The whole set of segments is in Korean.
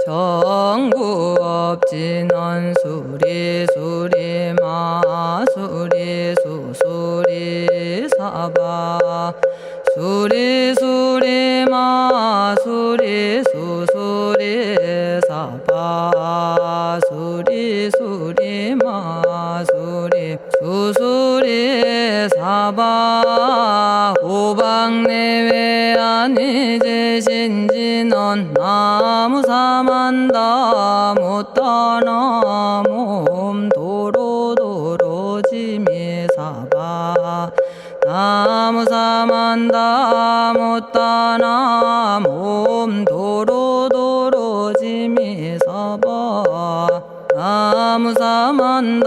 정구업진원 수리 수리 마수리 수수리 사바 수리 수리 마수리 수수리 사바 수리 수리 마수리 수수리 사바 오방내외 안위제신진원 나무사만다 못다나 몸 도로도로지미사바 나무사만다 못다나 몸 도로도로지미사바 나무사만다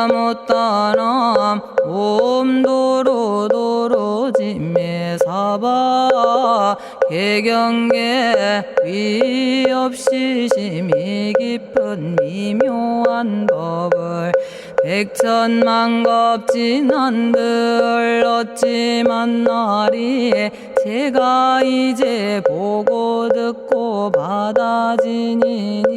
못다나 몸 도로도로지미사바 개경계 위없이 심히 깊은 미묘한 법을 백천만겁진한들 어찌 만나리 제가 이제 보고 듣고 받아지니니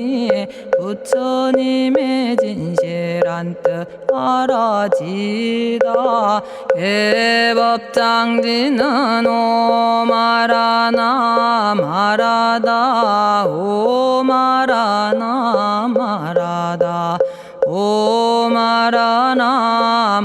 부처님의 진실한 뜻 알아지다 대법장지는 오마라나 마라다 오마라나 마라다 오마라나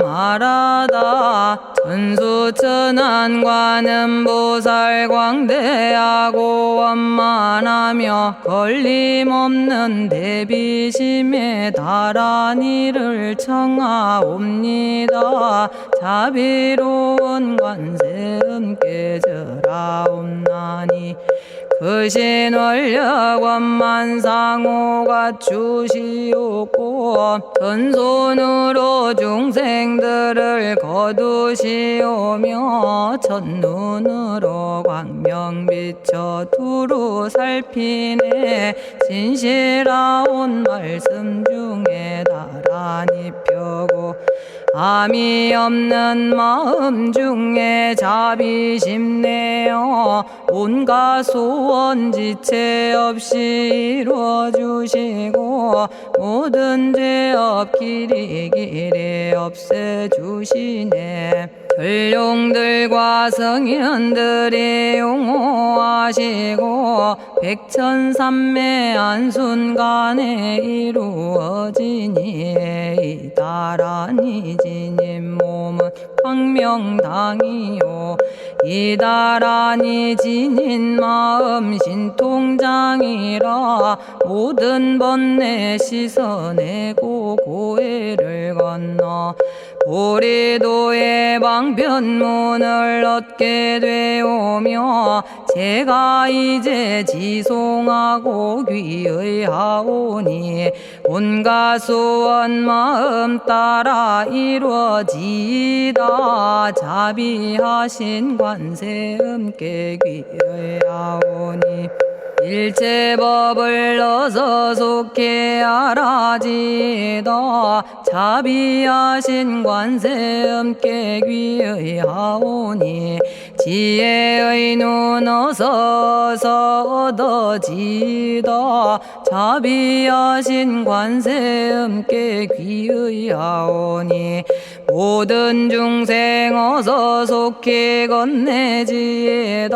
마라다 천수천안관음보살 광대하고 원만하며 걸림없는 대비심에 달한 이를 청하옵니다. 자비로운 관세음께 절하옵나니 그신 원력 원만상호가 주시옵고 전손으로 중생들을 거두시오며 첫눈으로 광명 비쳐 두루 살피네 진실하온 말씀 중에 나란히 펴고 암이 없는 마음 중에 자비심 내어 온갖 소원 지체 없이 이루어주시고 모든 죄 없기리 길이 없애주시네 전룡들과 성현들이 용호하시고 백천삼매 한순간에 이루어지니 이다라니 지님 몸은 광명당이요 이다라니 지닌 마음 신통장이라 모든 번뇌 씻어내고 고해를 건너 보리도의 방편문을 얻게 되오며 제가 이제 지송하고 귀의하오니 온갖 소원 마음 따라 이루어지다 자비하신 관세음께 귀의하오니 일체법을 어서 속히 알아지다 자비하신 관세음께 귀의하오니 지혜의 눈 어서 얻어지다 자비하신 관세음께 귀의하오니 모든 중생 어서 속히 건네지다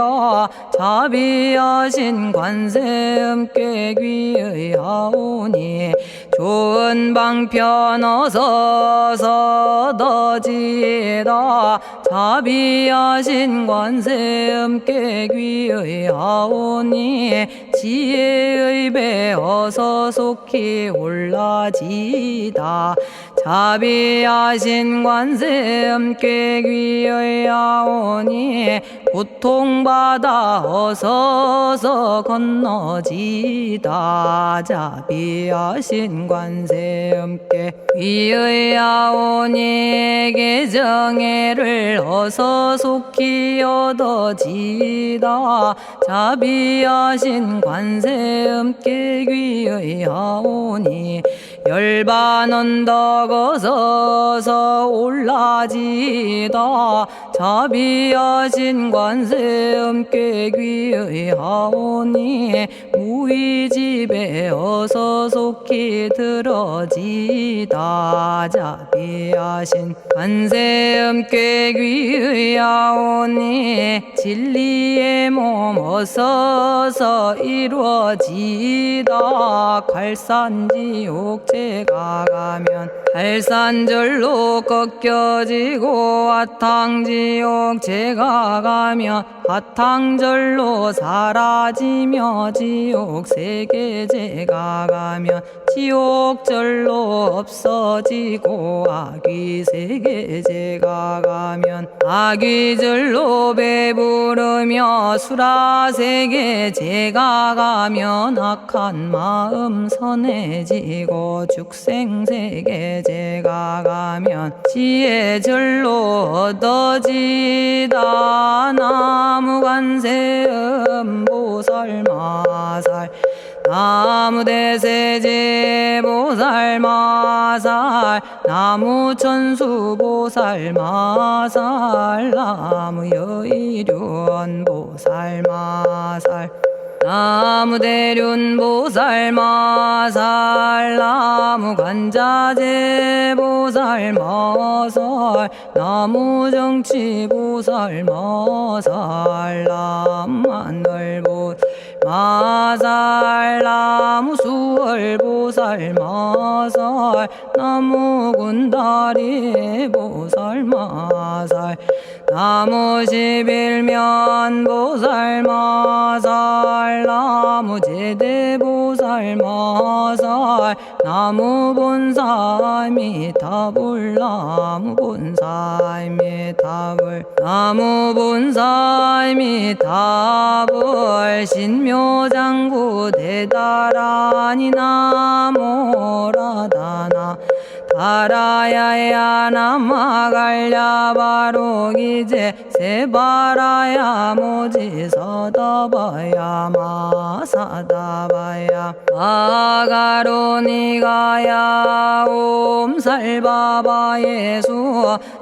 자비하신 관세음께 귀의하오니 좋은 방편 어서 얻어지다 자비하신 관세음께 귀의하오니 지혜의 배 어서 속히 올라지다 자비하신 관세음께 귀의하오니 고통받아 어서 건너지다 자비하신 관세음께 귀의하오니 개정애를 어서 속히 얻어지다 자비하신 관세음께 귀의하오니 열반 언덕 어서 올라지다 자비하신 관세음께 귀의하오니 무의집에 어서 속히 들어지다. 자비하신 관세음께 귀의하오니 진리의 몸 어서서 이루어지다. 갈산지옥 제가 가면 갈산절로 꺾여지고 화탕지옥 제가 가면 화탕절로 사라지며 지옥 세계 제가 가면 지옥절로 없어지고 아귀 세계 제가 가면 아귀절로 배부르며 수라 세계 제가 가면 악한 마음 선해지고 죽생 세계 제가 가면 지혜절로 얻어지다. 나무관세음 보살마살 나무대세제 보살마살 나무천수 보살마살 나무여의륜 보살마살 나무대륜 보살마살 나무관자재 보살마살 나무정치 보살마살 나무하늘 보살마살 나무수월 보살마살 나무군다리 보살마살 나무십일면 보살마살 나무제대 보살마살 나무본사미타불 나무본사미타불 나무본사미타불 신묘장구 대다라니 나모라다나 다라야야 나마갈야바로기제 세바라야 모지서다바야 마사다바야 마가로니가야 옴살바바예수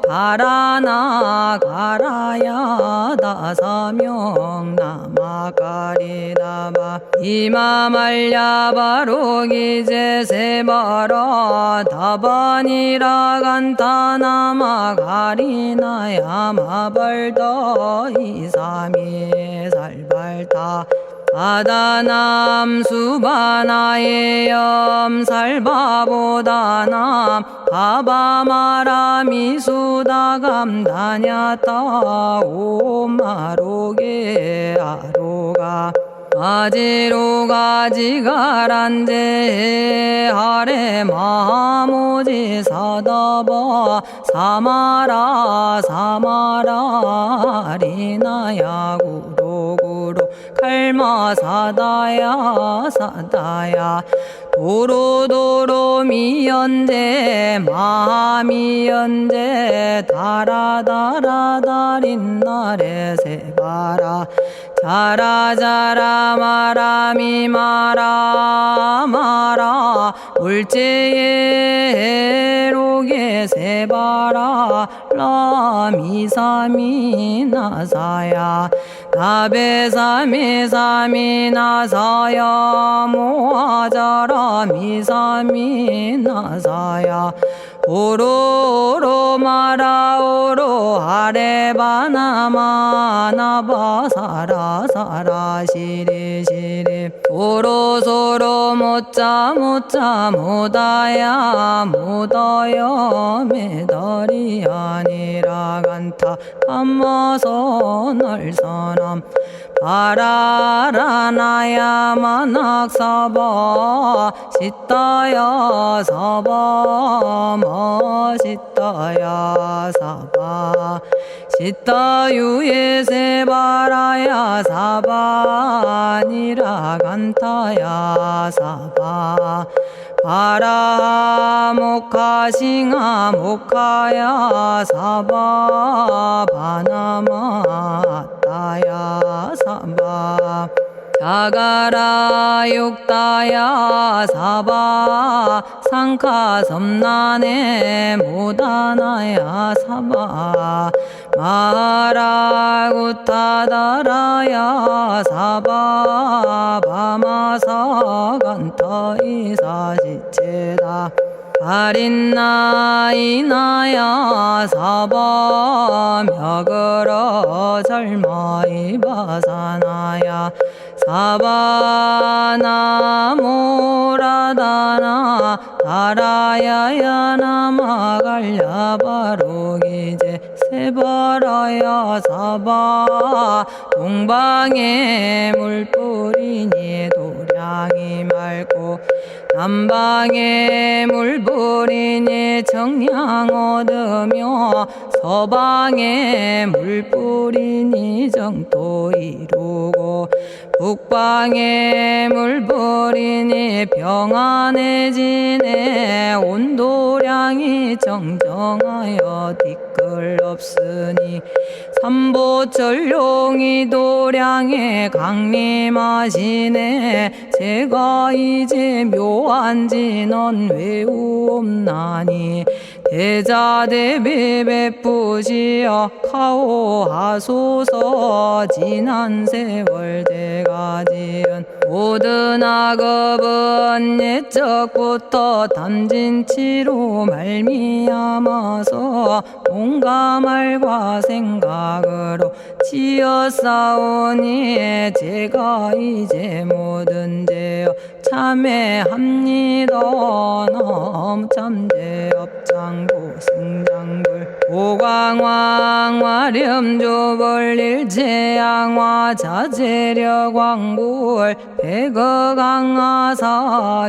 다라나 가라야 다사명 나마가리다바 이마말야바로기제 세바라 다바니라 간타나마 가리나야 마발더 이사미 살발타 바다남 수바나의 염살바보다남 바바마라미 수다감다냐타 오마로게 아로가 아지로가 지가란제 하레 마모지 사다바 사마라 사마라 리나야 구로구로 칼마 사다야 사다야 도로도로 미연제 마미연제 다라다라다린나레 세바라 자라자라 마라미 마라마라 울제에 로게 세바라 라미사미 나사야 나베사미사미 나사야 모아자라 미사미 나사야 오로로 마라오로 아레바나마 나바사라 사라 시리 시리 오로소로 못자 못자 못다야 못다야 메달이 아니라 간타 감마서 날사람 바라라나야 만학사바 시타야 사바 마시타야 사바 시타유예 세바라야 사바니라 간타야 사바 바라 모카싱아 모카야 사바 바나마 따야 사바 자가라 육다야 사바 상카 섬나네 모다나야 사바 마라구타다라야 사바 바마사간타 이사시체다 아린나이나야 사바 며그러 절마이바사나야 사바나모라다나 다라야야 나마갈야바로기제 세바라야 사바 동방에 물뿌리니 도량이 맑고 남방에 물뿌리니 정량 얻으며 서방에 물뿌리니 정토 이루고 북방에 물뿌리니 평안해지네 온도량이 정정하여 뒤끌 없으니 삼보철룡이 도량에 강림하시네 제가 이제 묘한 진언 외우옵나니 대자대비 베푸시어 카오하소서 지난 세월 제가 지은 모든 악업은 옛적부터 탐진치로 말미암아서 온갖 말과 생각으로 지었사오니 제가 이제 모든 죄여 참회합니다. 남참제업장고 승장불 오광왕 화렴조벌 일제양화 자재려광불 백어강하사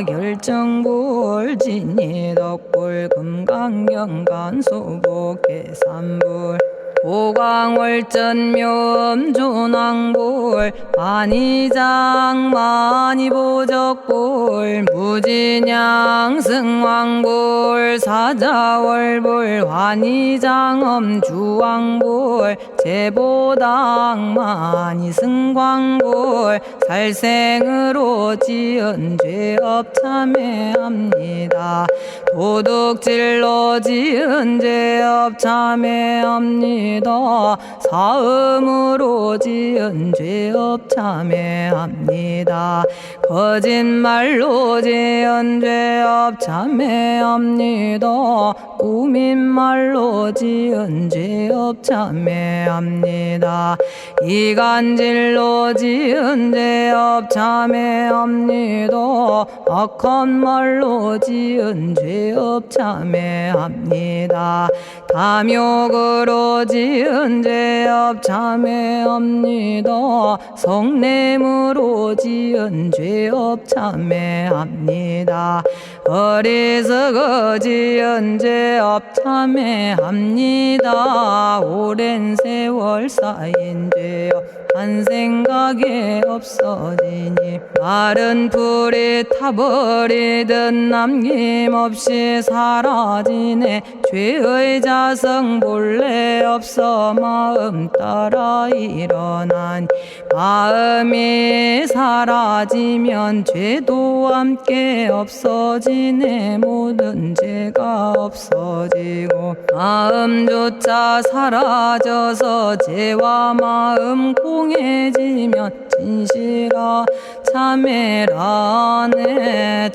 결정불 진이덕불 금강경간 소복계산불 오광월전묘음존왕불 반의장 만이보적불 무진양승왕불 사자월불 환의장엄주왕불 제보당 만이승광불 살생으로 지은 죄업 참회합니다. 도둑질로 지은 죄업 참회합니다. 사음으로 지은 죄업 참회합니다. 거짓말로 지은 죄업 참회합니다. 꾸민말로 지은 죄업 참회합니다. 이간질로 지은 죄업 참회합니다. 악한 말로 지은 죄업 참회합니다. 탐욕으로 지은 죄업 참회합니다. 성냄으로 지은 죄업 참회합니다. 어리석어 지은 죄업 참회합니다. 오랜 세월 쌓인 죄업 한 생각에 없어지니 마른 풀이 타버리듯 남김없이 사라지네. 죄의 자성 본래 없어 마음 따라 일어나니 마음이 사라지면 죄도 함께 없어지네. 모든 죄가 없어지고 마음조차 사라져서 죄와 마음 공해지면 진실아 참회라네.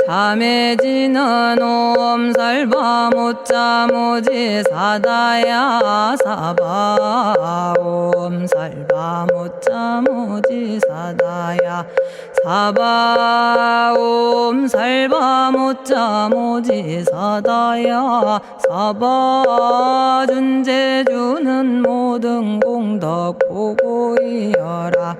참해지는 옴살바 못자 모지 사다야 사바 옴살바 못자 모지 사다야 사바 옴살바 못자 모지 사다야 사바 준제주는 모든 공덕 보고이여라.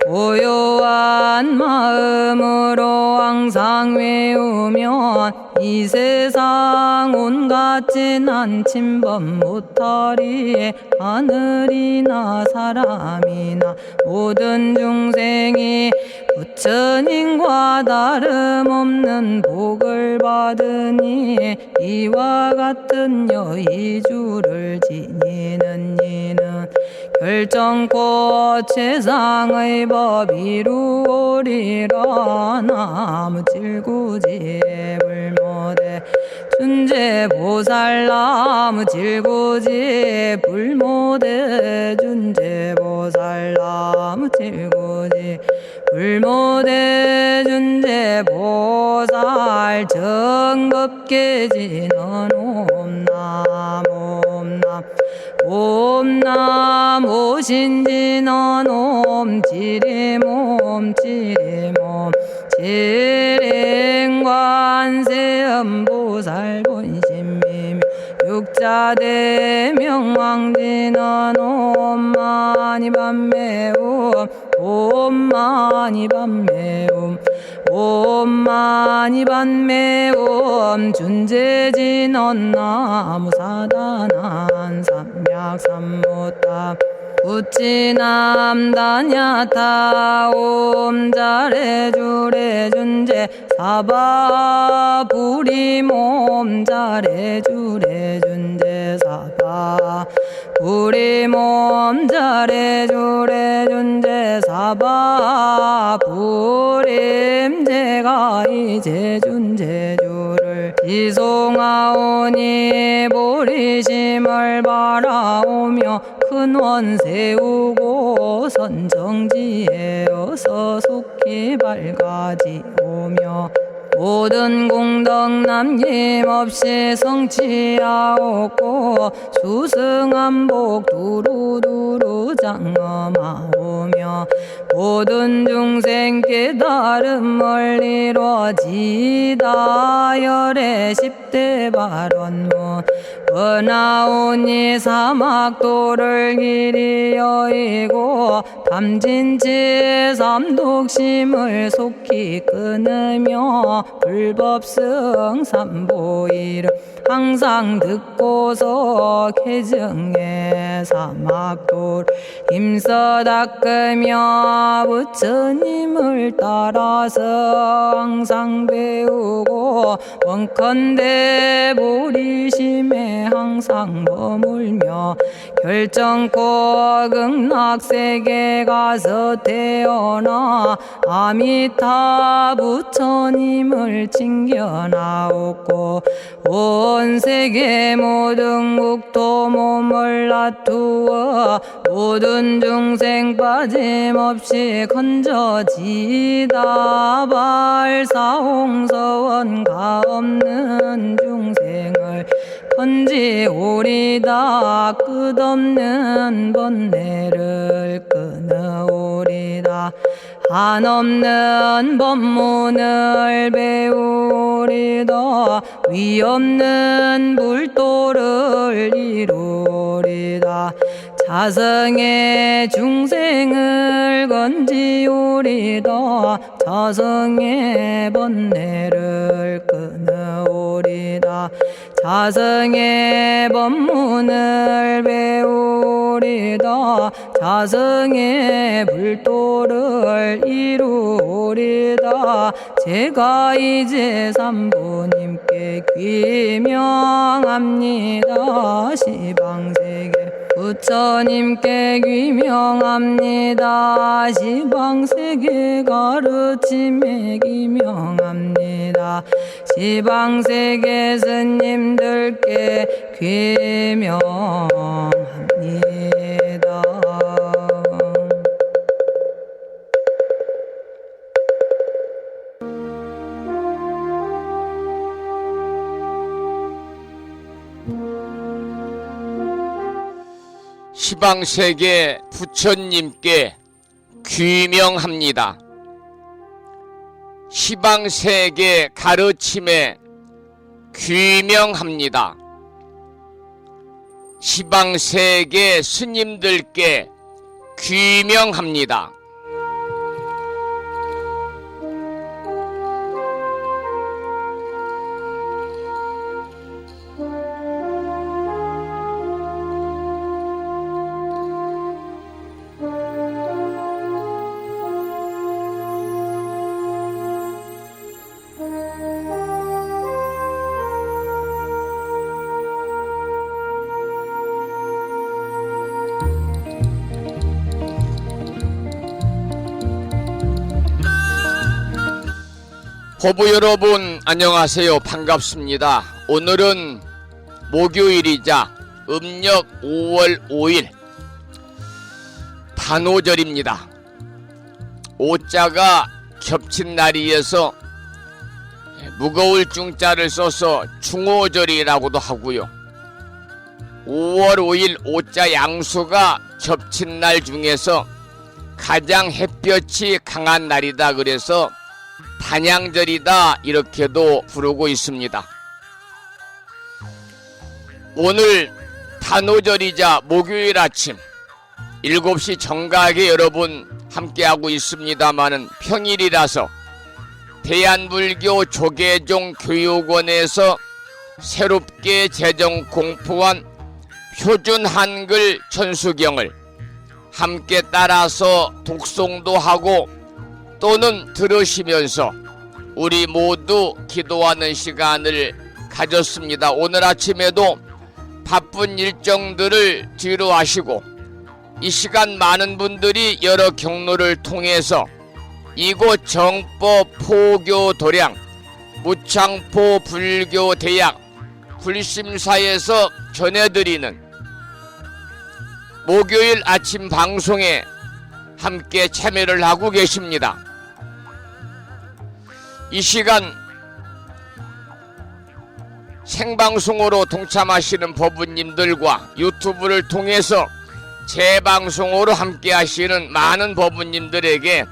고요한 마음으로 항상 외우면 이 세상 온갖 진한 침범 못하리. 하늘이나 사람이나 모든 중생이 부처님과 다름없는 복을 받으니 이와 같은 여의주를 지니는 이는 결정코 최상의 법 이루오리라. 나무질구지불모대 준재보살나무 질구지 불모대 준재보살나무 질구지 불모대 준재보살 정법계지는 옴남 옴남 옴남 오신지는 옴 지리몸 지리몸 지랭관세음보살 본심미묘 육자대명왕지는 옴마니밤매옴 옴마니밤매옴 옴마니밤매옴 준재진언 나무사다난 삼약삼무타 우치남다냐타 옴자레주레 준재 사바부리몸 자레주레 준재 사바 부리몸 자레주레 준재 사바 부림 제가 이제 준재주를 지송하오니 보리심을 바라오며 큰원 세우고 선정지에 어서 속히 밝아지오며 모든 공덕 남김없이 성취하옵고 수승한복 두루두루 장엄하오며 모든 중생 깨달음을 이루어지다 열의 10대 발언문 은하오니 사막도를 길이 여의고 담진치 삼독심을 속히 끊으며 불법승 삼보이를 항상 듣고서 개정해 사막도를 힘써 닦으며 부처님을 따라서 항상 배우고 원컨대 보리심에 항상 머물며 결정코 극락세계 가서 태어나 아미타 부처님을 칭견하옵고 온 세계 모든 국토 몸을 놔두어 모든 중생 빠짐없이 건져지다 발사홍서원 가없는 중생을 건지오리다 끝없는 번뇌를 끊어오리다 한없는 법문을 배우리다 위없는 불도를 이루리다 자성의 중생을 건지오리다 자성의 번뇌를 끊어오리다 자성의 법문을 배우리다 자성의 불도를 이루리다 제가 이제 삼부님께 귀명합니다 시방세계 부처님께 귀명합니다 시방세계 가르침에 귀명합니다 시방세계 스님들께 귀명합니다. 시방세계 부처님께 귀명합니다. 시방세계 가르침에 귀명합니다. 시방세계 스님들께 귀명합니다. 호부 여러분 안녕하세요. 반갑습니다. 오늘은 목요일이자 음력 5월 5일 단오절입니다. 오자가 겹친 날이어서 무거울 중자를 써서 중오절이라고도 하고요. 5월 5일 오자 양수가 겹친 날 중에서 가장 햇볕이 강한 날이다 그래서 단양절이다 이렇게도 부르고 있습니다. 오늘 단오절이자 목요일 아침 7시 정각에 여러분 함께하고 있습니다마는 평일이라서 대한불교 조계종 교육원에서 새롭게 제정 공포한 표준 한글 천수경을 함께 따라서 독송도 하고 또는 들으시면서 우리 모두 기도하는 시간을 가졌습니다. 오늘 아침에도 바쁜 일정들을 뒤로 하시고 이 시간 많은 분들이 여러 경로를 통해서 이곳 정법 포교 도량 무창포 불교 대학 불심사에서 전해드리는 목요일 아침 방송에 함께 참여를 하고 계십니다. 이 시간 생방송으로 동참하시는 법부님들과 유튜브를 통해서 재방송으로 함께 하시는 많은 법부님들에게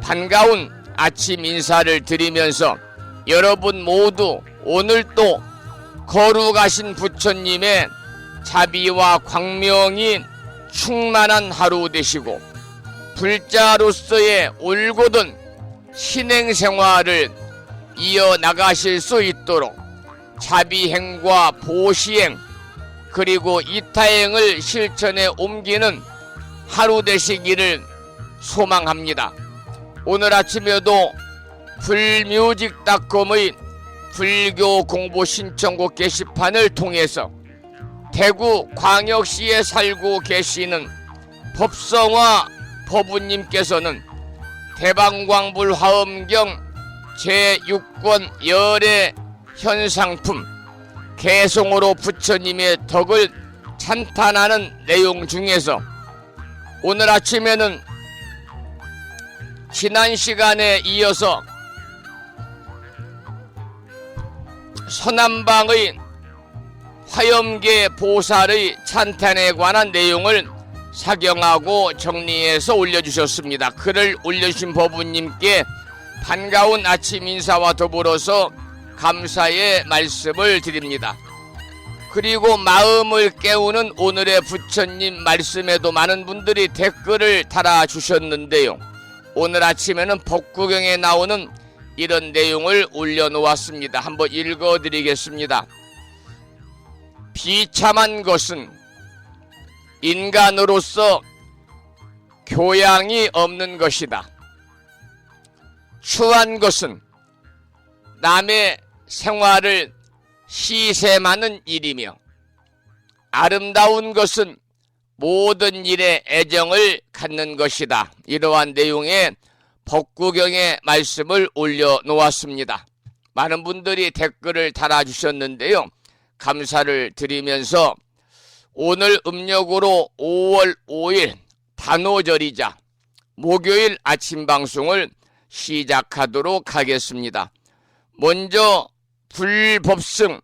반가운 아침 인사를 드리면서 여러분 모두 오늘 또 거룩하신 부처님의 자비와 광명이 충만한 하루 되시고 불자로서의 올곧은 신행생활을 이어나가실 수 있도록 자비행과 보시행 그리고 이타행을 실천에 옮기는 하루 되시기를 소망합니다. 오늘 아침에도 불뮤직닷컴의 불교 공부 신청곡 게시판을 통해서 대구 광역시에 살고 계시는 법성화 법우님께서는 대방광불 화엄경 제6권 열애 현상품 개송으로 부처님의 덕을 찬탄하는 내용 중에서 오늘 아침에는 지난 시간에 이어서 서남방의 화엄계 보살의 찬탄에 관한 내용을 사경하고 정리해서 올려주셨습니다. 글을 올려주신 법우님께 반가운 아침 인사와 더불어서 감사의 말씀을 드립니다. 그리고 마음을 깨우는 오늘의 부처님 말씀에도 많은 분들이 댓글을 달아주셨는데요. 오늘 아침에는 법구경에 나오는 이런 내용을 올려놓았습니다. 한번 읽어드리겠습니다. 비참한 것은 인간으로서 교양이 없는 것이다. 추한 것은 남의 생활을 시샘하는 일이며 아름다운 것은 모든 일에 애정을 갖는 것이다. 이러한 내용의 법구경의 말씀을 올려놓았습니다. 많은 분들이 댓글을 달아주셨는데요. 감사를 드리면서 오늘 음력으로 5월 5일 단오절이자 목요일 아침 방송을 시작하도록 하겠습니다. 먼저 불법승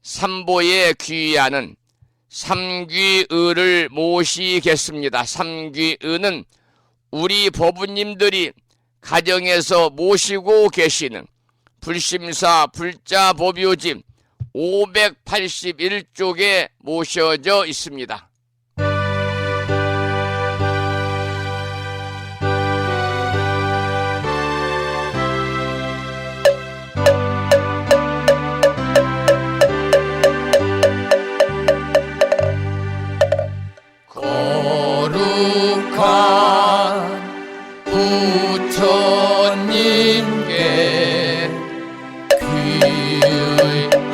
삼보에 귀의하는 삼귀의를 모시겠습니다. 삼귀의는 우리 법우님들이 가정에서 모시고 계시는 불심사 불자법요집 581쪽에 모셔져 있습니다. 거룩한 부처님께 귀의합니다.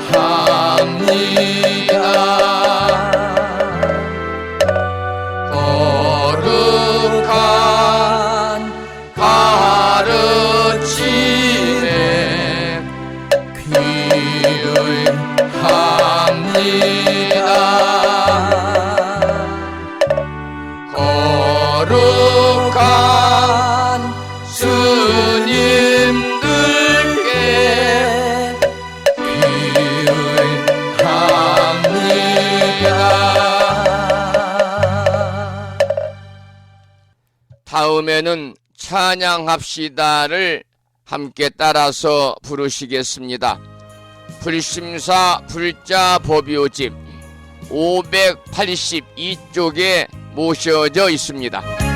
다음에는 찬양합시다를 함께 따라서 부르시겠습니다. 불심사 불자 법요집 582쪽에 모셔져 있습니다.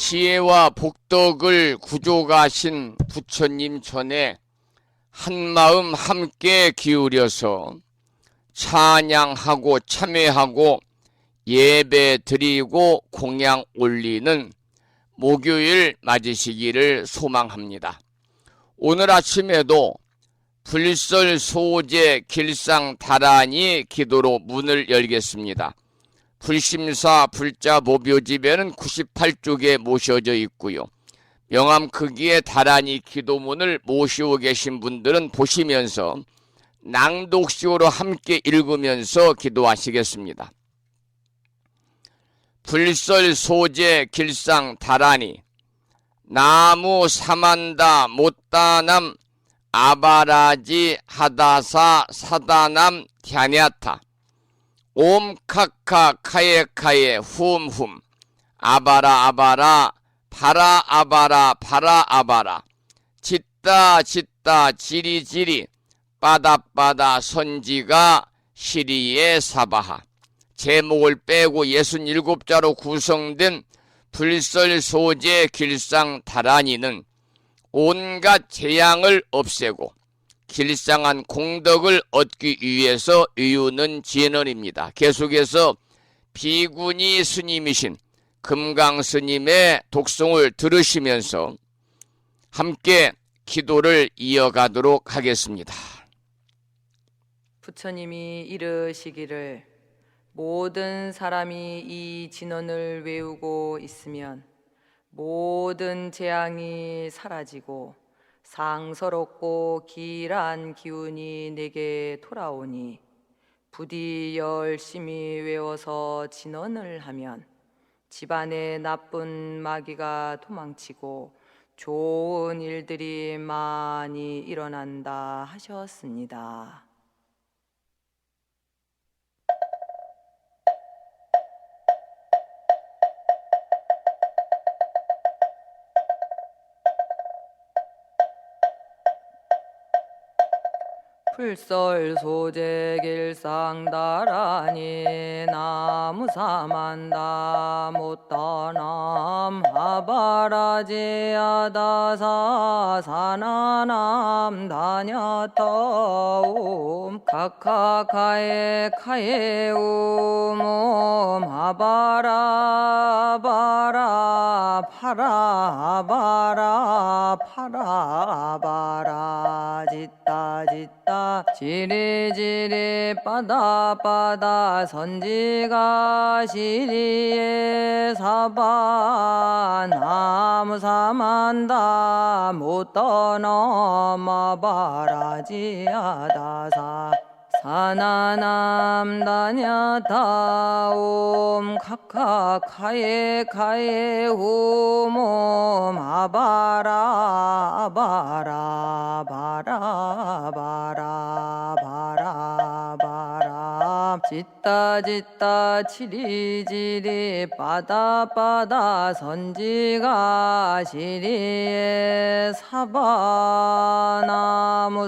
지혜와 복덕을 구족하신 부처님 전에 한마음 함께 기울여서 찬양하고 참회하고 예배 드리고 공양 올리는 목요일 맞으시기를 소망합니다. 오늘 아침에도 불설 소제 길상 다란이 기도로 문을 열겠습니다. 불심사 불자 모묘집에는 98쪽에 모셔져 있고요. 명암 크기의 다란이 기도문을 모시고 계신 분들은 보시면서 낭독식으로 함께 읽으면서 기도하시겠습니다. 불설 소제 길상 다란이 나무 사만다 못다남 아바라지 하다사 사다남 갸냐타 옴카카 카예카예 훔훔 아바라 아바라 바라 아바라 바라 아바라 짓다 짓다 지리지리 빠다빠다 선지가 시리에 사바하. 제목을 빼고 67자로 구성된 불설 소제 길상 다란이는 온갖 재앙을 없애고 길상한 공덕을 얻기 위해서 이유는 진언입니다. 계속해서 비구니 스님이신 금강 스님의 독송을 들으시면서 함께 기도를 이어가도록 하겠습니다. 부처님이 이르시기를 모든 사람이 이 진언을 외우고 있으면 모든 재앙이 사라지고 상서롭고 길한 기운이 내게 돌아오니 부디 열심히 외워서 진언을 하면 집안에 나쁜 마귀가 도망치고 좋은 일들이 많이 일어난다 하셨습니다. 풀설 소재 길상다라니 나무사만다 못다남 하바라지야다사 사나남 다냐타옴 카카카에 카에우몸 하바라바라 파라바라 파라바라 짓다 지리지리 빠다빠다 선지가 시리에 사바 나무사만다 못떠넘어바라지야다사 사나남 다냐다옴 카카카에 카에 후몸 아바라 아바라 바라 바라 바라 바라 짓다 지리지리 빠다빠다 선지가 시리에 사바나무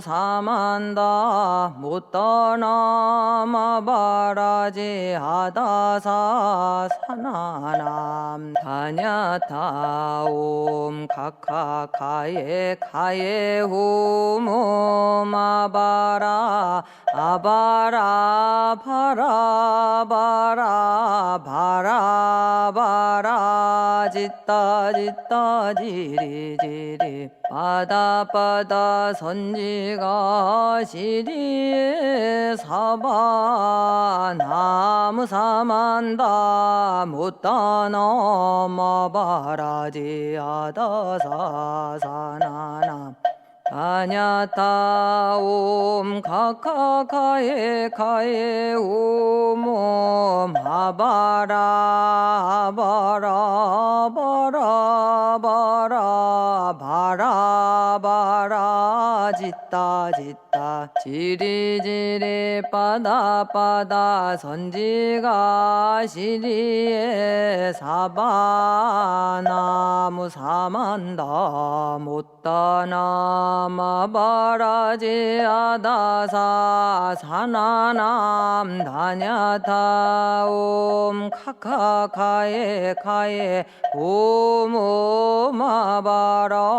사만다 못떠넘어바라지 하다사 사나남 다냐타옴 카카카에 카에 후몸 아바라 아바라 바라 바라 바라 바라 짓다 지리지리 빠다빠다 선지가 시리에 사바 나무 사만다 못떠넘어바라지 하다사 사나남 다냐타옴 카카카에 카에 오몸 아바라 바라 바라 바라 바라 바라 짓다 지리지리 빠다빠다 선지가 시리에 사바 나무 사만다 못떠넘어바라지 하다사 사나남 다냐타옴 카카카에 카에 오몸 아바라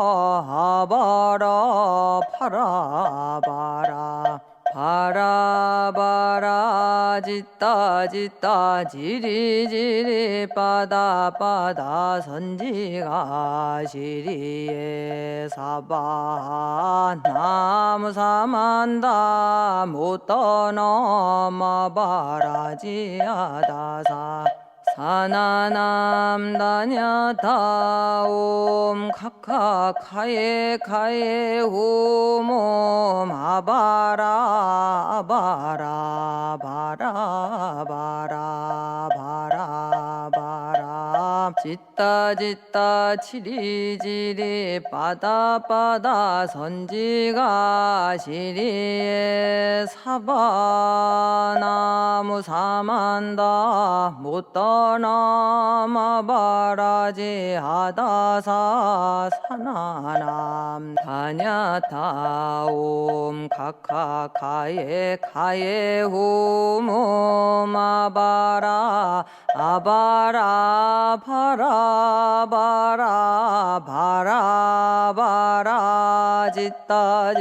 아바라 파라바라 바라바라 짓다 지리지리 빠다빠다 선지가 시리에 사바 나무 사만다 못떠넘어바라지 하다사 사나남 다냐타옴 카카카에 카에 후몸 아바라 아바라 바라 바라 바라 바라 짓다 지리지리 빠다빠다 선지가 시리에 사바 나무 사만다 못떠넘어바라지 하다사 사나남 다냐타옴 카카카에 카에 후몸 아바라 아바라 바라 바라 바라 바라 짓다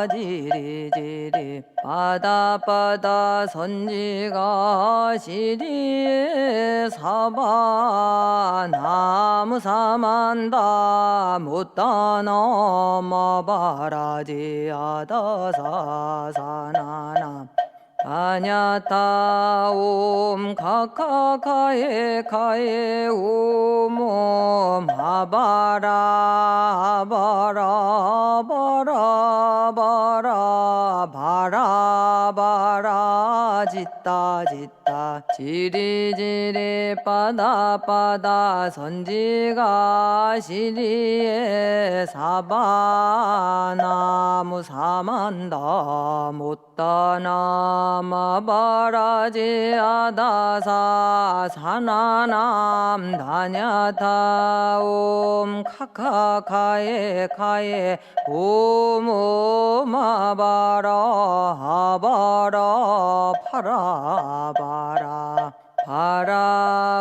지리지리 빠다빠다 선지가 시리에 사바 나무 사만다 못떠넘어바라지 하다사 사나남 다냐타옴 카카카에 카에 오몸 아바라 바라 바라 바라 바라 바라 짓다 짓다 지리지리 바다 바다 선지가 시리에 사바나무 사만다 못다나마 바라지 아다사 사나남 다냐타옴 카카카에 카에 오모마바라 하바라 파라바라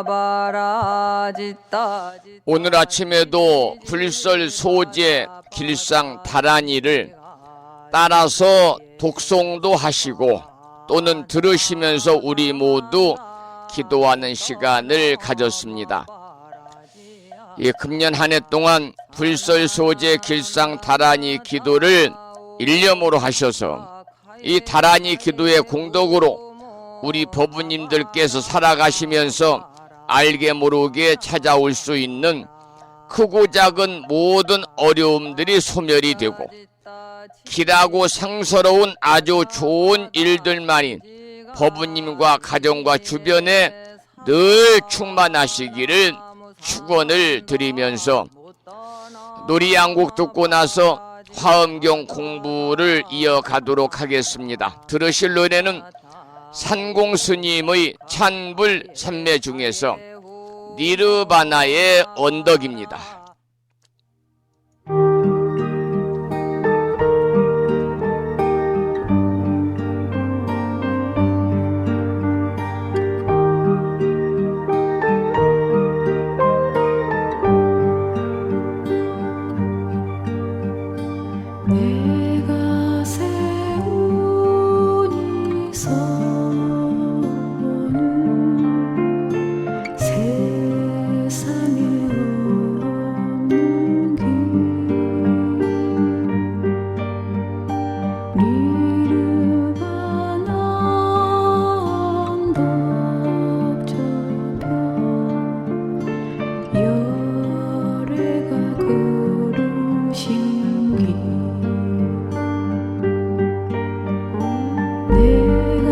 바라바라 짓다 오늘 아침에도 불설 소재 길상 다란이를 따라서 독송도 하시고 또는 들으시면서 우리 모두 기도하는 시간을 가졌습니다. 금년 한 해 동안 불설 소재 길상 다란이 기도를 일념으로 하셔서 이 다란이 기도의 공덕으로 우리 법부님들께서 살아가시면서 알게 모르게 찾아올 수 있는 크고 작은 모든 어려움들이 소멸이 되고 길하고 상서로운 아주 좋은 일들만이 법부님과 가정과 주변에 늘 충만하시기를 축원을 드리면서 놀이 한 곡 듣고 나서 화엄경 공부를 이어가도록 하겠습니다. 들으실 노래는 산공스님의 찬불 산매 중에서 니르바나의 언덕입니다. 내가 세우니 서는 세상에 없는 길 니르바나 언덕 저편 열애가 걸으신 길 내가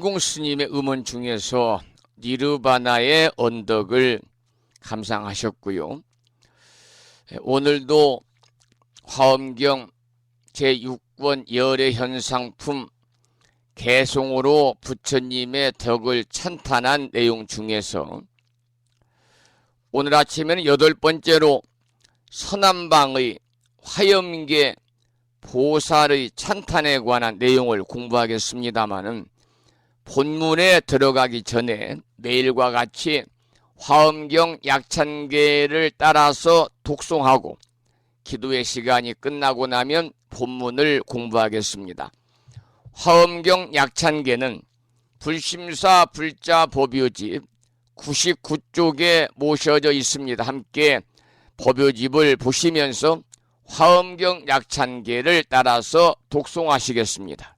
진공 스님의 음원 중에서 니르바나의 언덕을 감상하셨고요. 오늘도 화엄경 제6권 열애현상품 개송으로 부처님의 덕을 찬탄한 내용 중에서 오늘 아침에는 8번째로 서남방의 화엄계 보살의 찬탄에 관한 내용을 공부하겠습니다마는 본문에 들어가기 전에 내일과 같이 화엄경 약찬계를 따라서 독송하고 기도의 시간이 끝나고 나면 본문을 공부하겠습니다. 화엄경 약찬계는 불심사 불자 법요집 99쪽에 모셔져 있습니다. 함께 법요집을 보시면서 화엄경 약찬계를 따라서 독송하시겠습니다.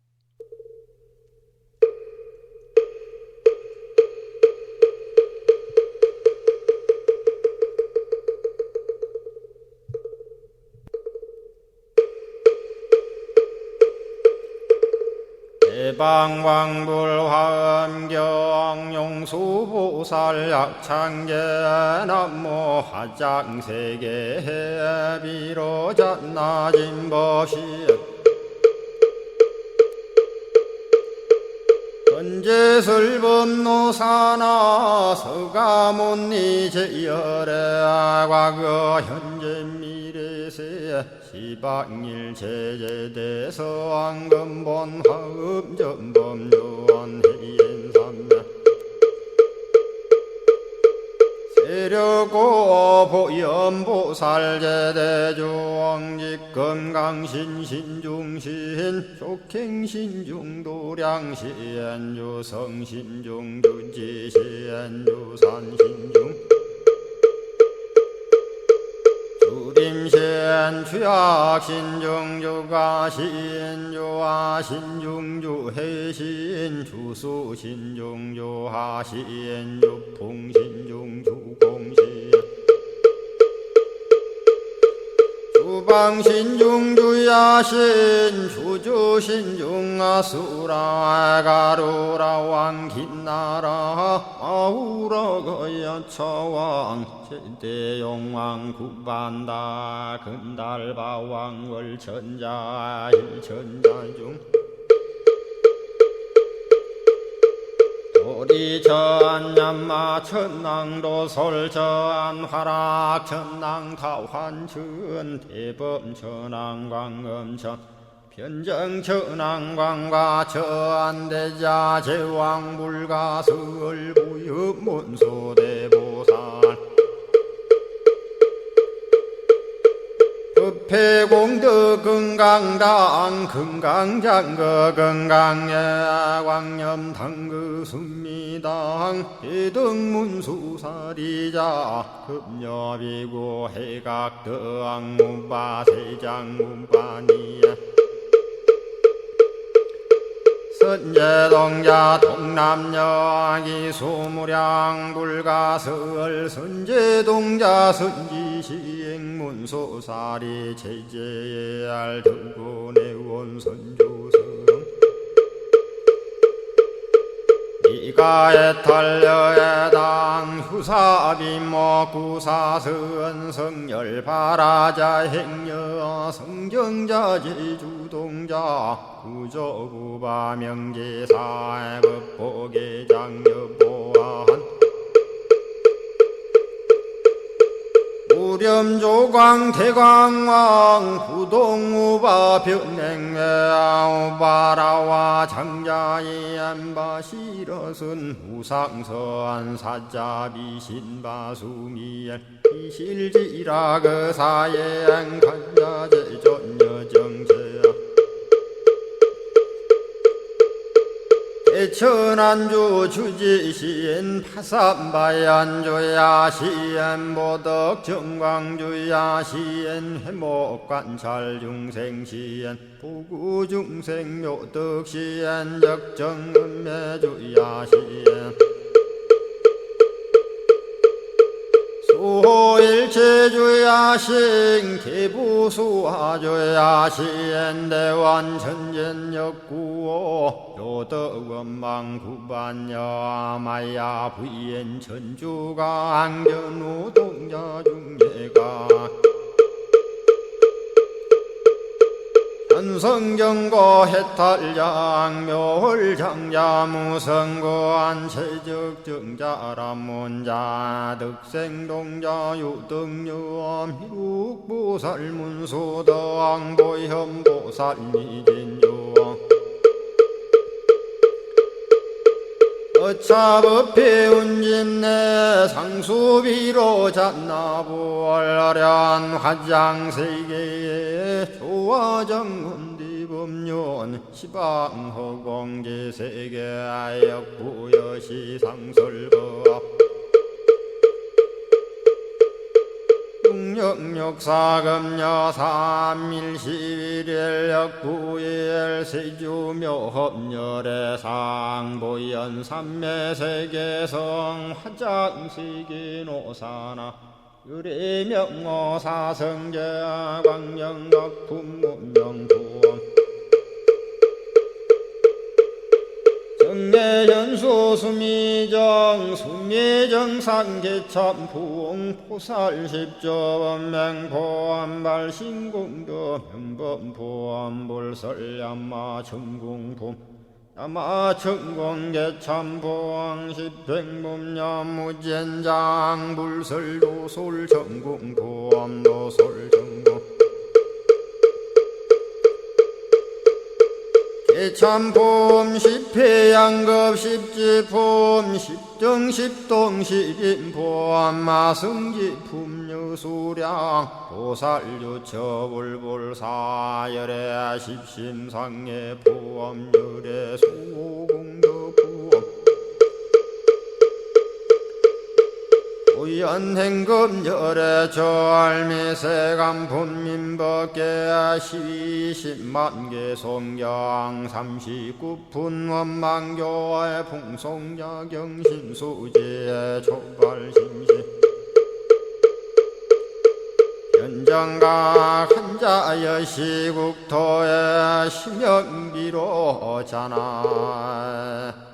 대방왕불화엄경 용수보살 약찬계 남모 화장세계 비로잣나진법시 현재설법노사나 서가몬니 제열의 과거 현재 미래세 시방일 제제대서 왕금본 화음전범 요한해인삼매 세력고 보연보살 제대주왕직 건강신신중신 족행신중도량신 유성신중주지신 유산신중 주림신 주약신중주가신 주하신중주해신 주수신중주하신 주풍신중주공신 주방신중주야신 주주신중아수라 가루라 왕긴나라 아우라가야차왕 제대용왕 구반다 근달바왕 월천자 일천자중 도리천냠마 천낭도 솔천 화락 천낭 타환천 대범 천왕 광음천 변정 천왕 광과 천대자 제왕 불가설 부엽 문소대보살 급회공덕 건강당 건강장거 건강예 광염당그 순미당 해등문수사리자 급여비고 해각덕 문바세장 문바니야 선제동자 동남여기 소무량 불가설 선제동자 선지시행문소사리 제제알 등군의원 선주성 이가에탈려에당 후사비모 구사선 성열바라자 행여 성정자 제주동자 구조구바 명제사의 법보계장여보안 우렴조광 대광왕 부동우바 변행매우바라와 장자이 안바시러슨 우상서안 사자비 신바수미엘 이실지라 그 사예안 간자제 전여정세야 대천안주 주지시인 파산바얀주야 시엔보덕 정광주야 시엔 해목관찰 중생시엔 부구중생 묘덕시엔 적정은매주야 시엔 주호일체주야신 개부수화주야신 대원천전역구호 요덕원망구반여 마야 부인 천주가 안견우 동자중예가 현성정거 해탈장 묘홀장자 무성거안 체적정자람문자 득생동자 유등유엄 희룩보살문소덕보현보살미진유 어차법피 운집내 상수비로 잔나부얼라련 화장세계에 조화정문디법륜 시방허공제세계 역부여시상설법 육력사금여 삼일시일일 역부일 세주묘법열의 상보연 삼매세계성 화장세계노사나 유래명어사성제 광명각품문명부원 정례연수 수미정 수미정 상계참풍 포살십조원맹포암발 신공도 명범포암불설야마 천궁품 야마천공계참포항 십행범야무젠장 불설도솔 천궁포암도솔천궁 개참폼 십회양급 십지폼 십정십동 십인폼 마승지품 유수량 보살유처불불사열애 십심상해 포함열애 수공덕부엄 오연행급열애 저알미세간품민법계 시십만개 송경 39분 원망교의 풍송야경신수지의 촉발신시 현정각 한자여 시국토의 심영비로 자나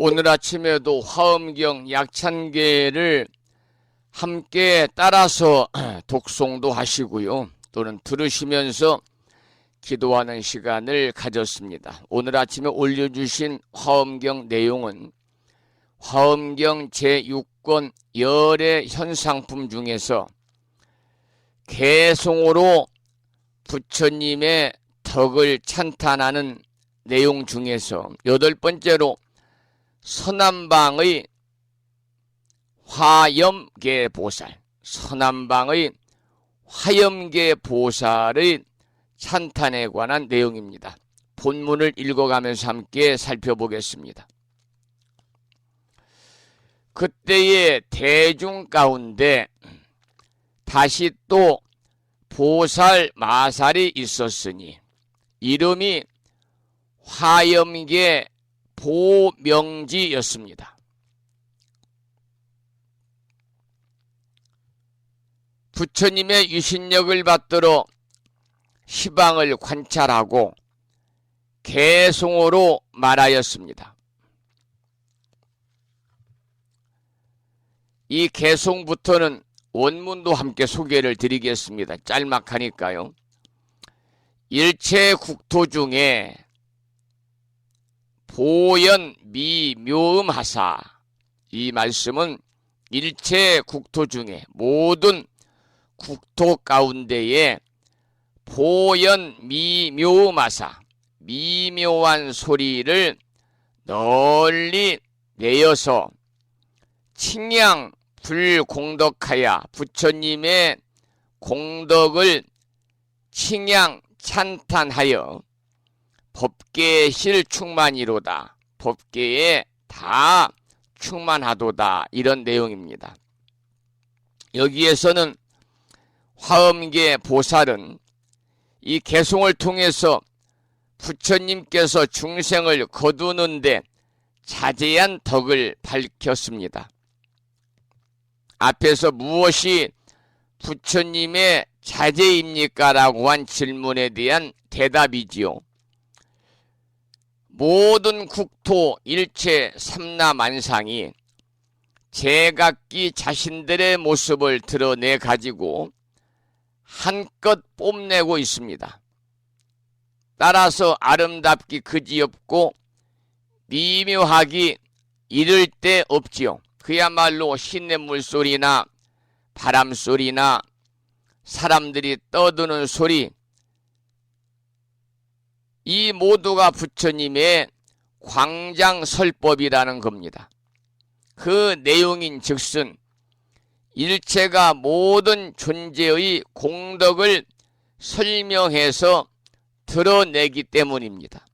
오늘 아침에도 화엄경 약찬계를 함께 따라서 독송도 하시고요. 또는 들으시면서 기도하는 시간을 가졌습니다. 오늘 아침에 올려주신 화엄경 내용은 화엄경 제6권 열의 현상품 중에서 개송으로 부처님의 덕을 찬탄하는 내용 중에서 8번째로 서남방의 화엄계보살, 서남방의 화엄계보살의 찬탄에 관한 내용입니다. 본문을 읽어가면서 함께 살펴보겠습니다. 그때의 대중 가운데 다시 또 보살 마살이 있었으니 이름이 화엄계 보명지였습니다. 부처님의 유신력을 받들어 시방을 관찰하고 개송으로 말하였습니다. 이 개송부터는 원문도 함께 소개를 드리겠습니다. 짤막하니까요. 일체 국토 중에 보연 미묘음하사, 이 말씀은 일체 국토 중에 모든 국토 가운데에 보연 미묘음하사, 미묘한 소리를 널리 내어서 칭양 불공덕하여 부처님의 공덕을 칭양 찬탄하여 법계에 실충만이로다. 법계에 다 충만하도다. 이런 내용입니다. 여기에서는 화엄계 보살은 이 개송을 통해서 부처님께서 중생을 거두는데 자제한 덕을 밝혔습니다. 앞에서 무엇이 부처님의 자제입니까? 라고 한 질문에 대한 대답이지요. 모든 국토 일체 삼라만상이 제각기 자신들의 모습을 드러내 가지고 한껏 뽐내고 있습니다. 따라서 아름답기 그지없고 미묘하기 이를 데 없지요. 그야말로 시냇물 소리나 바람 소리나 사람들이 떠드는 소리, 이 모두가 부처님의 광장설법이라는 겁니다. 그 내용인 즉슨 일체가 모든 존재의 공덕을 설명해서 드러내기 때문입니다.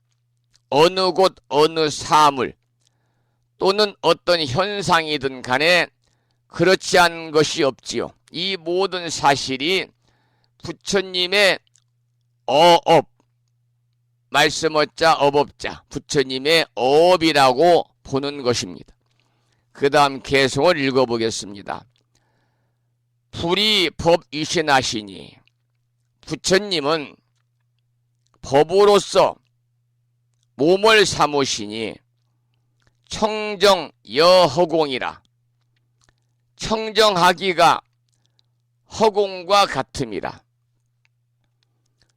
어느 곳 어느 사물 또는 어떤 현상이든 간에 그렇지 않은 것이 없지요. 이 모든 사실이 부처님의 어업, 말씀어자 어법자, 부처님의 어업이라고 보는 것입니다. 그 다음 개성을 읽어보겠습니다. 불이 법이신하시니, 부처님은 법으로서 몸을 삼으시니 청정여허공이라, 청정하기가 허공과 같음이라.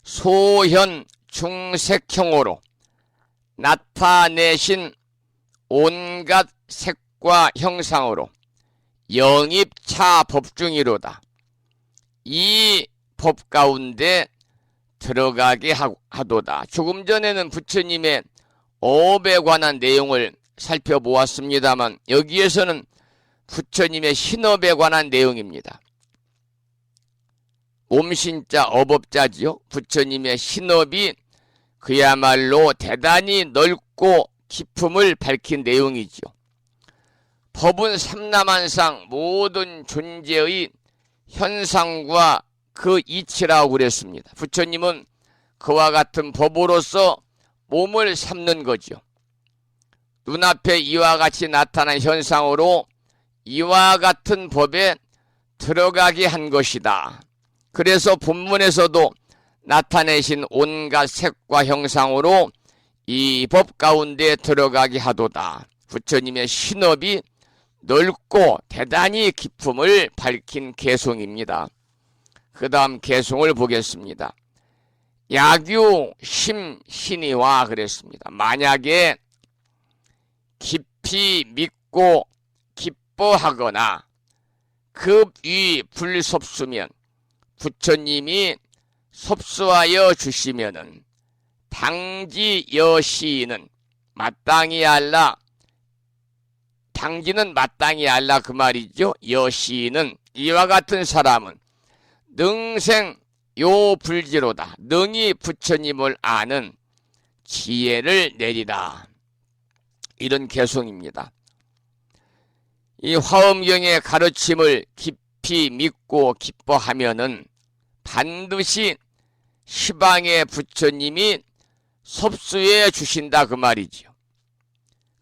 소현 중색형으로 나타내신 온갖 색과 형상으로 영입차 법중이로다. 이 법 가운데 들어가게 하도다. 조금 전에는 부처님의 어업에 관한 내용을 살펴보았습니다만 여기에서는 부처님의 신업에 관한 내용입니다. 몸신자 어법자지요. 부처님의 신업이 그야말로 대단히 넓고 깊음을 밝힌 내용이지요. 법은 삼라만상 모든 존재의 현상과 그 이치라고 그랬습니다. 부처님은 그와 같은 법으로서 몸을 삼는 거죠. 눈앞에 이와 같이 나타난 현상으로 이와 같은 법에 들어가게 한 것이다. 그래서 본문에서도 나타내신 온갖 색과 형상으로 이 법 가운데 들어가게 하도다. 부처님의 신업이 넓고 대단히 깊음을 밝힌 개송입니다. 그 다음 개송을 보겠습니다. 야규 심신이와 그랬습니다. 만약에 깊이 믿고 기뻐하거나 급위 불섭수면 부처님이 섭수하여 주시면은 당지 여시인은 마땅히 알라, 당지는 마땅히 알라 그 말이죠. 여시인은 이와 같은 사람은 능생 요 불지로다. 능히 부처님을 아는 지혜를 내리라. 이런 개송입니다. 이 화엄경의 가르침을 깊이 믿고 기뻐하면은 반드시 시방의 부처님이 섭수해 주신다 그 말이죠.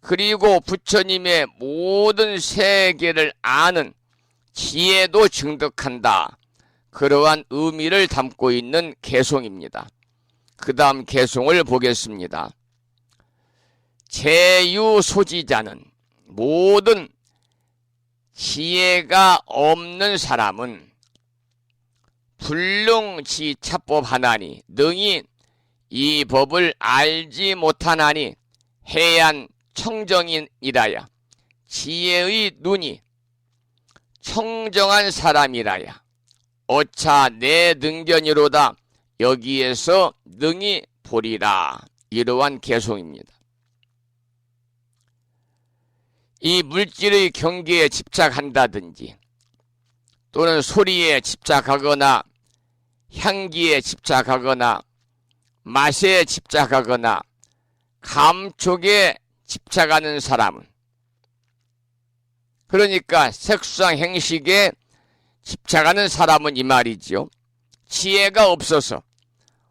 그리고 부처님의 모든 세계를 아는 지혜도 증득한다. 그러한 의미를 담고 있는 개송입니다. 그 다음 개송을 보겠습니다. 제유소지자는 모든 지혜가 없는 사람은 불능지차법 하나니 능히 이 법을 알지 못하나니 해안 청정인이라야 지혜의 눈이 청정한 사람이라야 어차 내 능견이로다 여기에서 능히 보리라. 이러한 개송입니다. 이 물질의 경계에 집착한다든지 또는 소리에 집착하거나 향기에 집착하거나 맛에 집착하거나 감촉에 집착하는 사람은, 그러니까 색수상 행식에 집착하는 사람은 이 말이지요. 지혜가 없어서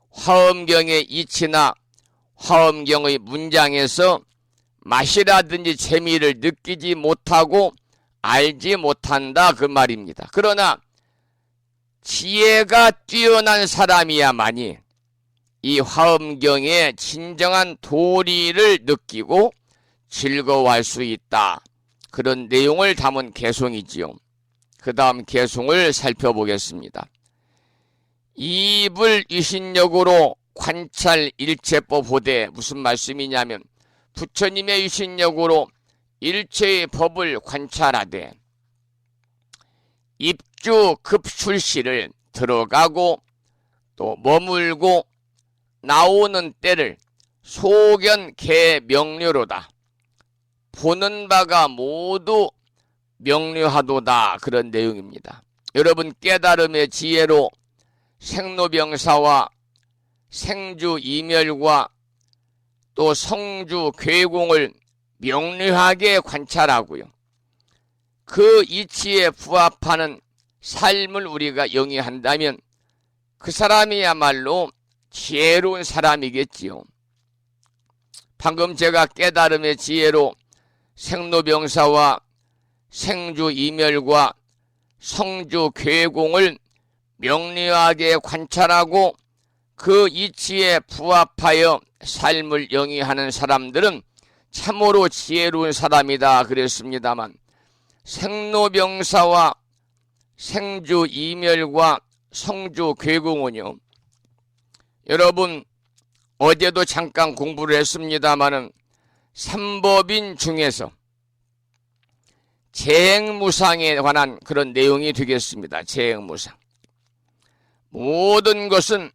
화엄경의 이치나 화엄경의 문장에서 맛이라든지 재미를 느끼지 못하고 알지 못한다 그 말입니다. 그러나 지혜가 뛰어난 사람이야만이 이 화엄경의 진정한 도리를 느끼고 즐거워할 수 있다. 그런 내용을 담은 개송이지요. 그 다음 개송을 살펴보겠습니다. 이불 유신력으로 관찰 일체법 호대, 무슨 말씀이냐면 부처님의 유신력으로 일체의 법을 관찰하되 입주 급출시를 들어가고 또 머물고 나오는 때를 소견 개명료로다. 보는 바가 모두 명료하도다. 그런 내용입니다. 여러분, 깨달음의 지혜로 생로병사와 생주 이멸과 또 성주 괴공을 명료하게 관찰하고요. 그 이치에 부합하는 삶을 우리가 영위한다면 그 사람이야말로 지혜로운 사람이겠지요. 방금 제가 깨달음의 지혜로 생로병사와 생주 이멸과 성주 괴공을 명료하게 관찰하고 그 이치에 부합하여 삶을 영위하는 사람들은 참으로 지혜로운 사람이다 그랬습니다만, 생로병사와 생주 이멸과 성주 괴공은요, 여러분 어제도 잠깐 공부를 했습니다마는 삼법인 중에서 재행무상에 관한 그런 내용이 되겠습니다. 재행무상. 모든 것은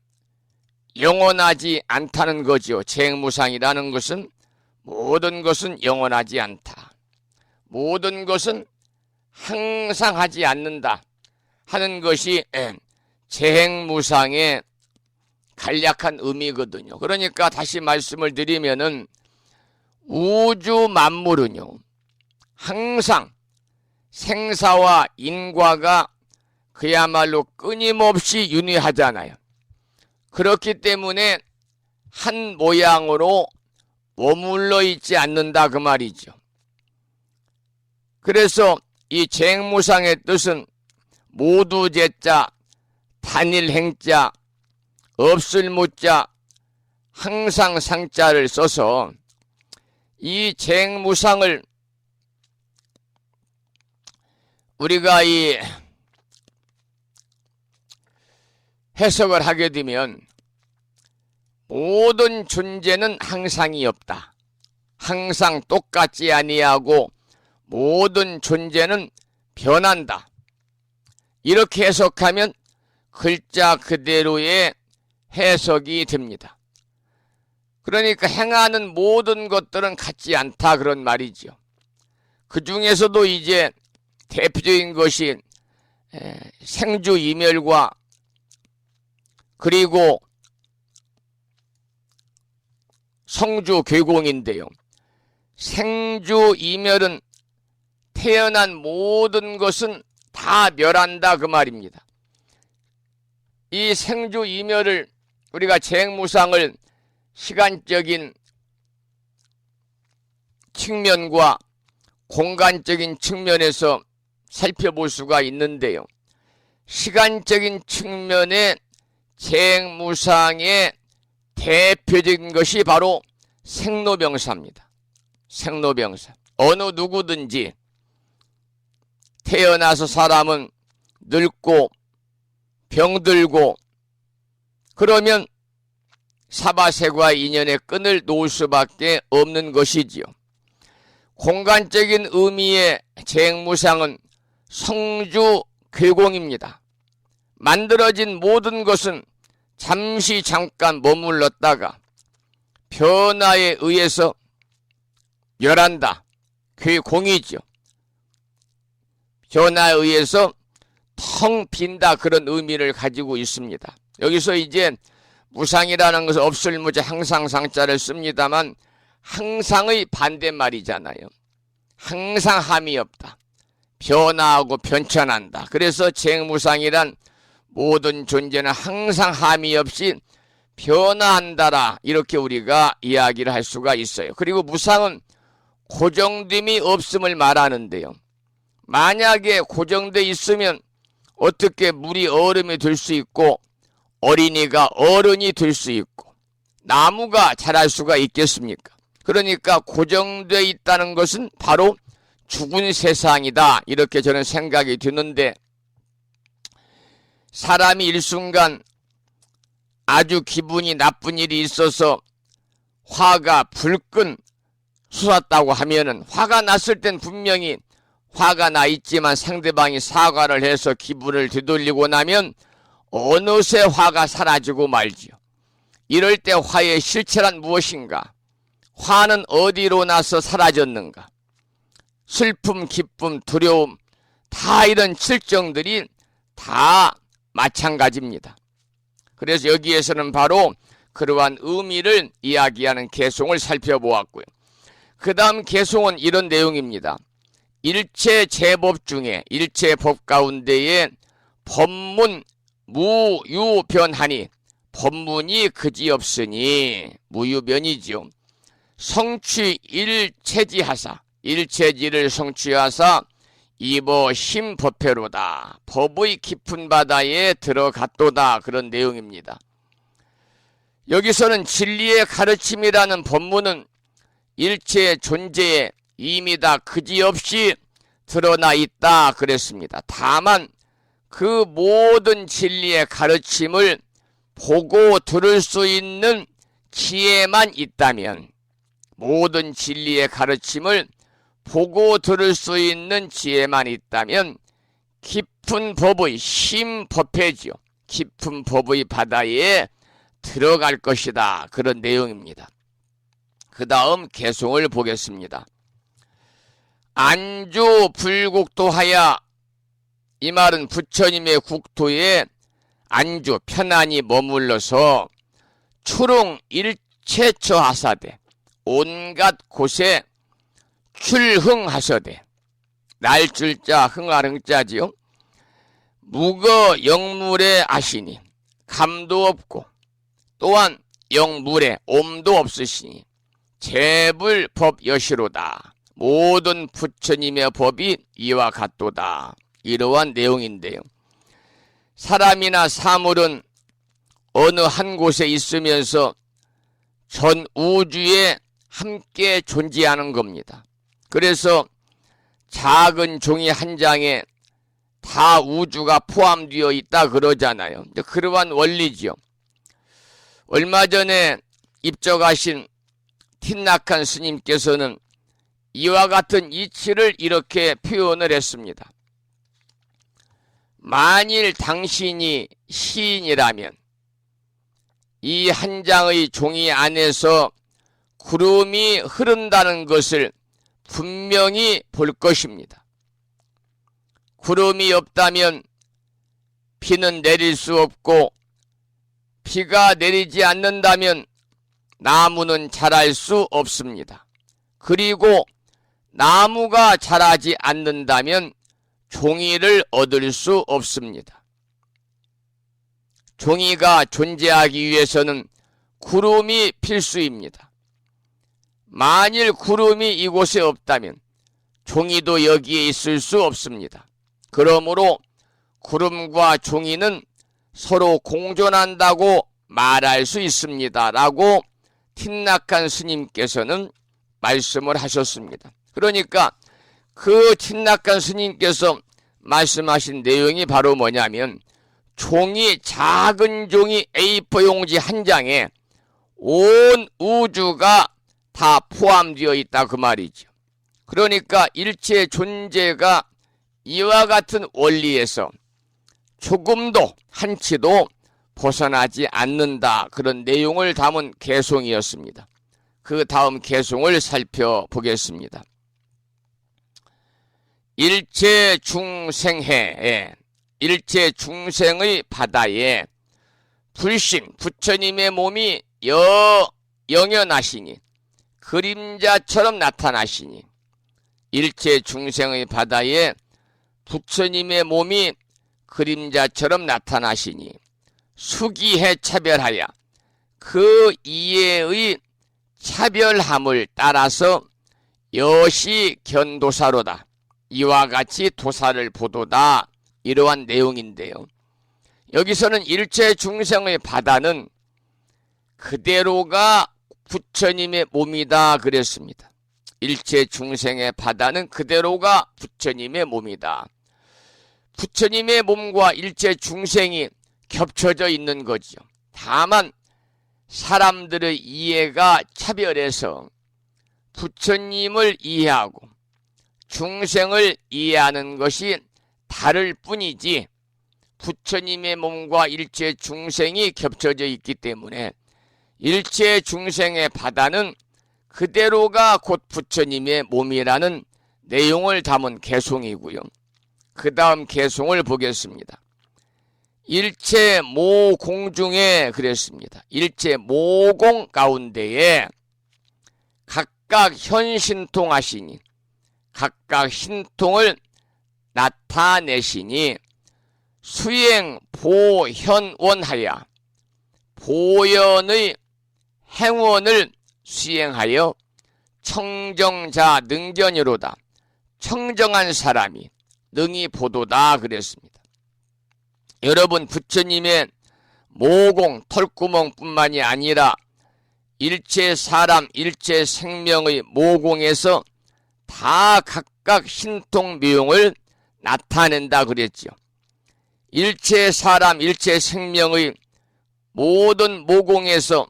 영원하지 않다는 거죠. 재행무상이라는 것은 모든 것은 영원하지 않다. 모든 것은 항상 하지 않는다 하는 것이 재행무상의 간략한 의미거든요. 그러니까 다시 말씀을 드리면은 우주 만물은요, 항상 생사와 인과가 그야말로 끊임없이 윤회하잖아요. 그렇기 때문에 한 모양으로 머물러 있지 않는다 그 말이죠. 그래서 이 재행무상의 뜻은 모두 제자, 단일 행자, 없을 무자, 항상 상자를 써서 이 재행무상을 우리가 이 해석을 하게 되면 모든 존재는 항상이 없다. 항상 똑같지 아니하고 모든 존재는 변한다. 이렇게 해석하면 글자 그대로의 해석이 됩니다. 그러니까 행하는 모든 것들은 같지 않다 그런 말이죠. 그 중에서도 이제 대표적인 것이 생주 이멸과 그리고 성주 괴공인데요. 생주 이멸은 태어난 모든 것은 다 멸한다 그 말입니다. 이 생주 이멸을 우리가 재행무상을 시간적인 측면과 공간적인 측면에서 살펴볼 수가 있는데요. 시간적인 측면의 재행무상의 대표적인 것이 바로 생로병사입니다. 생로병사. 어느 누구든지 태어나서 사람은 늙고 병들고 그러면 사바세과 인연의 끈을 놓을 수밖에 없는 것이지요. 공간적인 의미의 재행무상은 성주 괴공입니다. 만들어진 모든 것은 잠시 잠깐 머물렀다가 변화에 의해서 멸한다. 괴공이죠. 변화에 의해서 텅 빈다 그런 의미를 가지고 있습니다. 여기서 이제 무상이라는 것은 없을 무자 항상 상자를 씁니다만 항상의 반대말이잖아요. 항상 함이 없다. 변화하고 변천한다. 그래서 재행무상이란 모든 존재는 항상 함이 없이 변화한다라 이렇게 우리가 이야기를 할 수가 있어요. 그리고 무상은 고정됨이 없음을 말하는데요. 만약에 고정돼 있으면 어떻게 물이 얼음이 될 수 있고 어린이가 어른이 될 수 있고 나무가 자랄 수가 있겠습니까? 그러니까 고정돼 있다는 것은 바로 죽은 세상이다, 이렇게 저는 생각이 드는데, 사람이 일순간 아주 기분이 나쁜 일이 있어서 화가 불끈 솟았다고 하면은, 화가 났을 땐 분명히 화가 나 있지만 상대방이 사과를 해서 기분을 되돌리고 나면 어느새 화가 사라지고 말지요. 이럴 때 화의 실체란 무엇인가? 화는 어디로 나서 사라졌는가? 슬픔, 기쁨, 두려움, 다 이런 칠정들이 다 마찬가지입니다. 그래서 여기에서는 바로 그러한 의미를 이야기하는 개송을 살펴보았고요. 그 다음 개송은 이런 내용입니다. 일체 제법 중에, 일체 법 가운데에 법문 무유변하니, 법문이 그지없으니, 무유변이지요. 성취 일체지하사, 일체지를 성취하사 이보 심법회로다, 법의 깊은 바다에 들어갔도다, 그런 내용입니다. 여기서는 진리의 가르침이라는 법문은 일체 존재에 이미 다 그지없이 드러나 있다 그랬습니다. 다만 그 모든 진리의 가르침을 보고 들을 수 있는 지혜만 있다면, 모든 진리의 가르침을 보고 들을 수 있는 지혜만 있다면 깊은 법의 심법회지요, 깊은 법의 바다에 들어갈 것이다, 그런 내용입니다. 그 다음 개송을 보겠습니다. 안주 불국토하야, 이 말은 부처님의 국토에 안주 편안히 머물러서 추릉 일체처하사대, 온갖 곳에 출흥하서대, 날줄자 흥하릉자지요. 무거 영물에 아시니, 감도 없고 또한 영물에 옴도 없으시니 재불법 여시로다, 모든 부처님의 법이 이와 같도다, 이러한 내용인데요. 사람이나 사물은 어느 한 곳에 있으면서 전 우주에 함께 존재하는 겁니다. 그래서 작은 종이 한 장에 다 우주가 포함되어 있다 그러잖아요. 그러한 원리지요. 얼마 전에 입적하신 틴낙한 스님께서는 이와 같은 이치를 이렇게 표현을 했습니다. 만일 당신이 시인이라면 이 한 장의 종이 안에서 구름이 흐른다는 것을 분명히 볼 것입니다. 구름이 없다면 비는 내릴 수 없고, 비가 내리지 않는다면 나무는 자랄 수 없습니다. 그리고 나무가 자라지 않는다면 종이를 얻을 수 없습니다. 종이가 존재하기 위해서는 구름이 필수입니다. 만일 구름이 이곳에 없다면 종이도 여기에 있을 수 없습니다. 그러므로 구름과 종이는 서로 공존한다고 말할 수 있습니다, 라고 틴낙한 스님께서는 말씀을 하셨습니다. 그러니까 그 틴낙한 스님께서 말씀하신 내용이 바로 뭐냐면, 종이, 작은 종이 A4 용지 한 장에 온 우주가 다 포함되어 있다, 그 말이죠. 그러니까 일체 존재가 이와 같은 원리에서 조금도 한치도 벗어나지 않는다, 그런 내용을 담은 개송이었습니다. 그 다음 개송을 살펴보겠습니다. 일체 중생해, 일체 중생의 바다에 불심, 부처님의 몸이 영연하시니, 그림자처럼 나타나시니, 일체 중생의 바다에 부처님의 몸이 그림자처럼 나타나시니 수기해 차별하여 그 이해의 차별함을 따라서 여시 견도사로다. 이와 같이 도사를 보도다. 이러한 내용인데요. 여기서는 일체 중생의 바다는 그대로가 부처님의 몸이다 그랬습니다. 일체 중생의 바다는 그대로가 부처님의 몸이다. 부처님의 몸과 일체 중생이 겹쳐져 있는 거죠. 다만 사람들의 이해가 차별해서 부처님을 이해하고 중생을 이해하는 것이 다를 뿐이지 부처님의 몸과 일체 중생이 겹쳐져 있기 때문에 일체 중생의 바다는 그대로가 곧 부처님의 몸이라는 내용을 담은 개송이고요. 그 다음 개송을 보겠습니다. 일체 모공 중에 그랬습니다. 일체 모공 가운데에 각각 현신통하시니 각각 신통을 나타내시니 수행 보현원하여 보현의 행원을 수행하여 청정자 능전이로다. 청정한 사람이 능히 보도다 그랬습니다. 여러분 부처님의 모공 털구멍뿐만이 아니라 일체 사람 일체 생명의 모공에서 다 각각 신통묘용을 나타낸다 그랬죠. 일체 사람 일체 생명의 모든 모공에서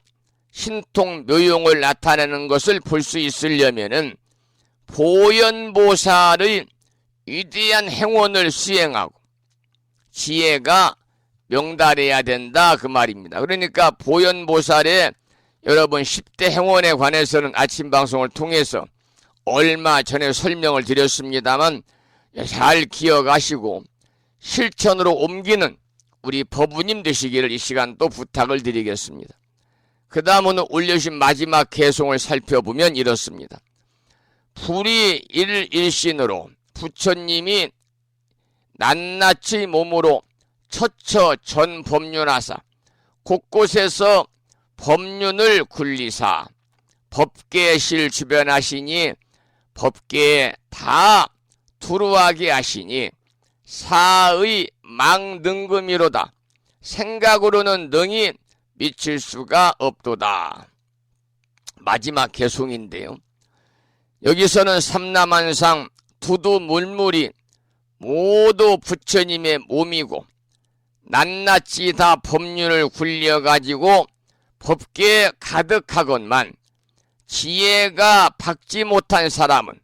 신통묘용을 나타내는 것을 볼 수 있으려면은 보현보살의 위대한 행원을 수행하고 지혜가 명달해야 된다 그 말입니다. 그러니까 보현보살의 여러분 10대 행원에 관해서는 아침 방송을 통해서 얼마 전에 설명을 드렸습니다만 잘 기억하시고 실천으로 옮기는 우리 법우님 되시기를 이 시간 또 부탁을 드리겠습니다. 그 다음 오늘 올려주신 마지막 개송을 살펴보면 이렇습니다. 불이 일일신으로 부처님이 낱낱이 몸으로 처처 전 법륜하사 곳곳에서 법륜을 굴리사 법계실 주변하시니 법계에 다 두루하게 하시니 사의 망능금이로다. 생각으로는 능히 미칠 수가 없도다. 마지막 개송인데요. 여기서는 삼라만상 두두물물이 모두 부처님의 몸이고 낱낱이 다 법륜을 굴려가지고 법계에 가득하건만 지혜가 박지 못한 사람은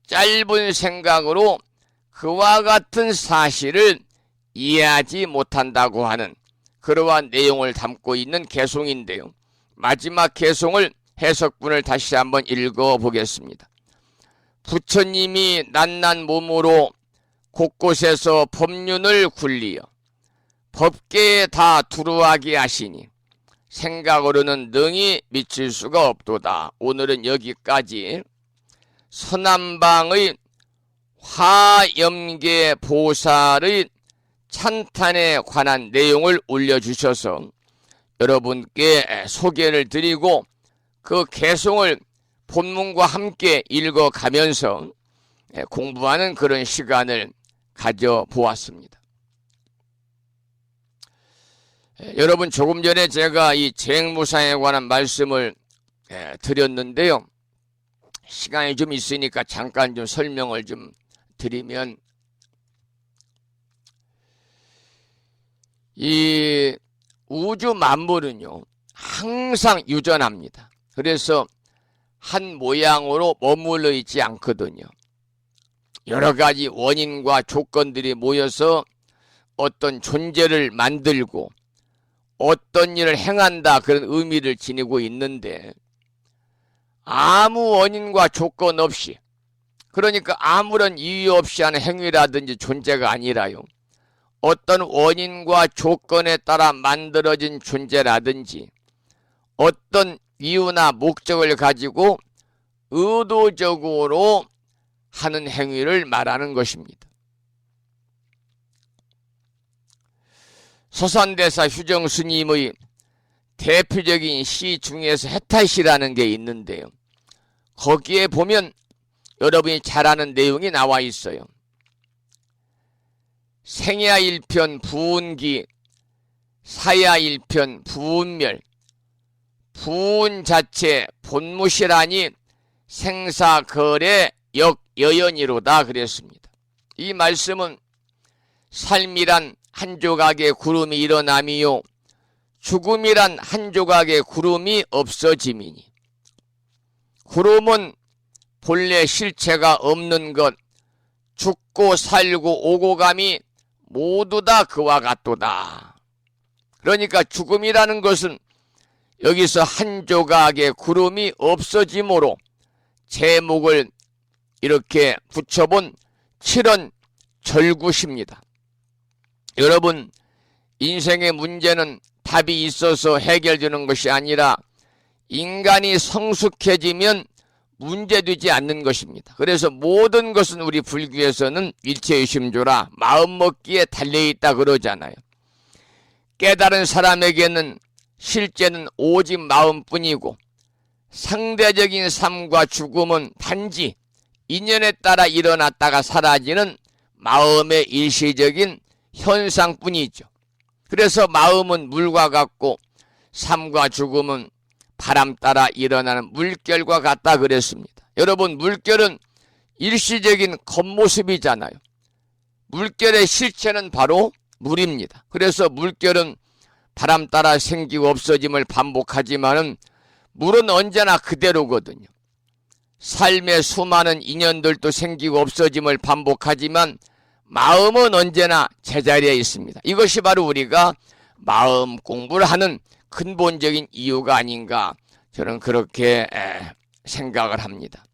짧은 생각으로 그와 같은 사실을 이해하지 못한다고 하는 그러한 내용을 담고 있는 개송인데요. 마지막 개송을 해석분을 다시 한번 읽어보겠습니다. 부처님이 낱낱 몸으로 곳곳에서 법륜을 굴리어 법계에 다 두루하게 하시니 생각으로는 능히 미칠 수가 없도다. 오늘은 여기까지 서남방의 화염계 보살의 찬탄에 관한 내용을 올려주셔서 여러분께 소개를 드리고 그 개송을 본문과 함께 읽어가면서 공부하는 그런 시간을 가져보았습니다. 여러분 조금 전에 제가 이 재행무상에 관한 말씀을 드렸는데요. 시간이 좀 있으니까 잠깐 좀 설명을 좀 드리면 이 우주 만물은요 항상 유전합니다. 그래서 한 모양으로 머물러 있지 않거든요. 여러 가지 원인과 조건들이 모여서 어떤 존재를 만들고 어떤 일을 행한다 그런 의미를 지니고 있는데 아무 원인과 조건 없이 그러니까 아무런 이유 없이 하는 행위라든지 존재가 아니라요. 어떤 원인과 조건에 따라 만들어진 존재라든지 어떤 이유나 목적을 가지고 의도적으로 하는 행위를 말하는 것입니다. 서산대사 휴정스님의 대표적인 시 중에서 해탈시라는 게 있는데요. 거기에 보면 여러분이 잘 아는 내용이 나와 있어요. 생야 1편 부운기, 사야 1편 부운멸. 부운 자체 본무시라니 생사거래 역여연이로다 그랬습니다. 이 말씀은 삶이란 한 조각의 구름이 일어남이요 죽음이란 한 조각의 구름이 없어짐이니, 구름은 본래 실체가 없는 것, 죽고 살고 오고 감이 모두 다 그와 같도다. 그러니까 죽음이라는 것은 여기서 한 조각의 구름이 없어짐으로 제목을 이렇게 붙여본 7원 절굿입니다. 여러분, 인생의 문제는 답이 있어서 해결되는 것이 아니라 인간이 성숙해지면 문제되지 않는 것입니다. 그래서 모든 것은 우리 불교에서는 일체유심조라 마음먹기에 달려있다 그러잖아요. 깨달은 사람에게는 실제는 오직 마음뿐이고 상대적인 삶과 죽음은 단지 인연에 따라 일어났다가 사라지는 마음의 일시적인 현상뿐이죠. 그래서 마음은 물과 같고 삶과 죽음은 바람 따라 일어나는 물결과 같다 그랬습니다. 여러분, 물결은 일시적인 겉모습이잖아요. 물결의 실체는 바로 물입니다. 그래서 물결은 바람 따라 생기고 없어짐을 반복하지만은 물은 언제나 그대로거든요. 삶의 수많은 인연들도 생기고 없어짐을 반복하지만 마음은 언제나 제자리에 있습니다. 이것이 바로 우리가 마음 공부를 하는 근본적인 이유가 아닌가, 저는 그렇게 생각을 합니다.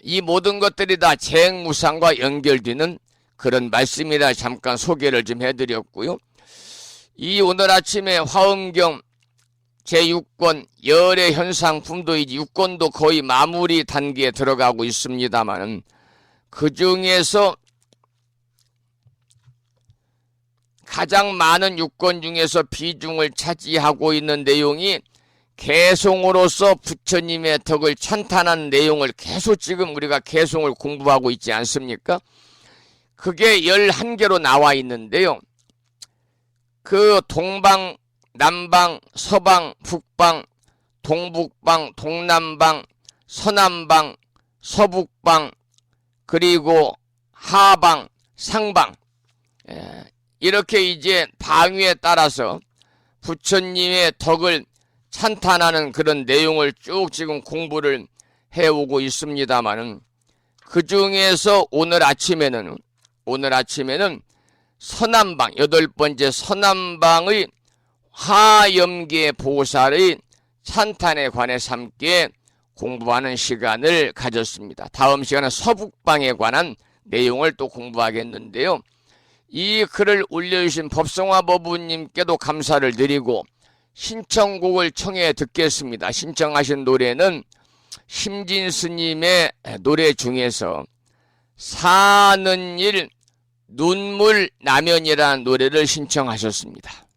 이 모든 것들이 다 재행무상과 연결되는 그런 말씀이라 잠깐 소개를 좀 해드렸고요. 이 오늘 아침에 화엄경 제6권 열의 현상품도 이제 6권도 거의 마무리 단계에 들어가고 있습니다만, 그 중에서 가장 많은 6권 중에서 비중을 차지하고 있는 내용이 개송으로서 부처님의 덕을 찬탄하는 내용을 계속 지금 우리가 개송을 공부하고 있지 않습니까? 그게 11개로 나와 있는데요. 그 동방, 남방, 서방, 북방, 동북방, 동남방, 서남방, 서북방, 그리고 하방, 상방, 이렇게 이제 방위에 따라서 부처님의 덕을 찬탄하는 그런 내용을 쭉 지금 공부를 해오고 있습니다만은, 그 중에서 오늘 아침에는 서남방, 8번째 서남방의 화엄계 보살의 찬탄에 관해서 함께 공부하는 시간을 가졌습니다. 다음 시간은 서북방에 관한 내용을 또 공부하겠는데요. 이 글을 올려주신 법성화 법우님께도 감사를 드리고 신청곡을 청해 듣겠습니다. 신청하신 노래는 심진 스님의 노래 중에서 사는 일 눈물 나면이라는 노래를 신청하셨습니다.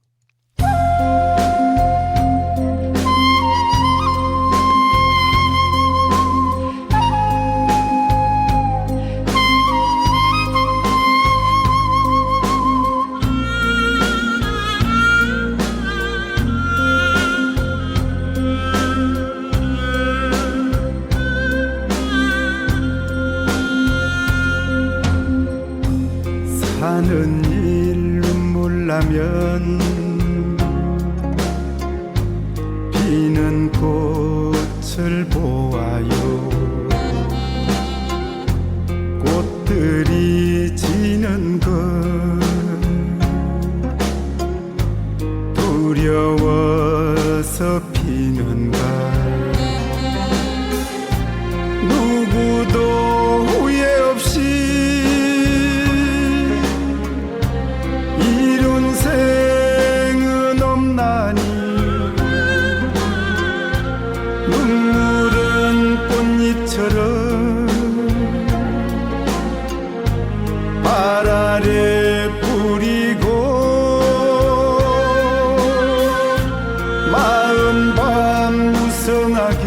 사는 일 눈물 나면 피는 꽃을 보아요. 꽃들이 지는 것 두려워서 피는가. 누구도 후회 없이 이룬 생은 없나니 눈물은 꽃잎처럼 발 아래 뿌리고 마음 밤 무성하게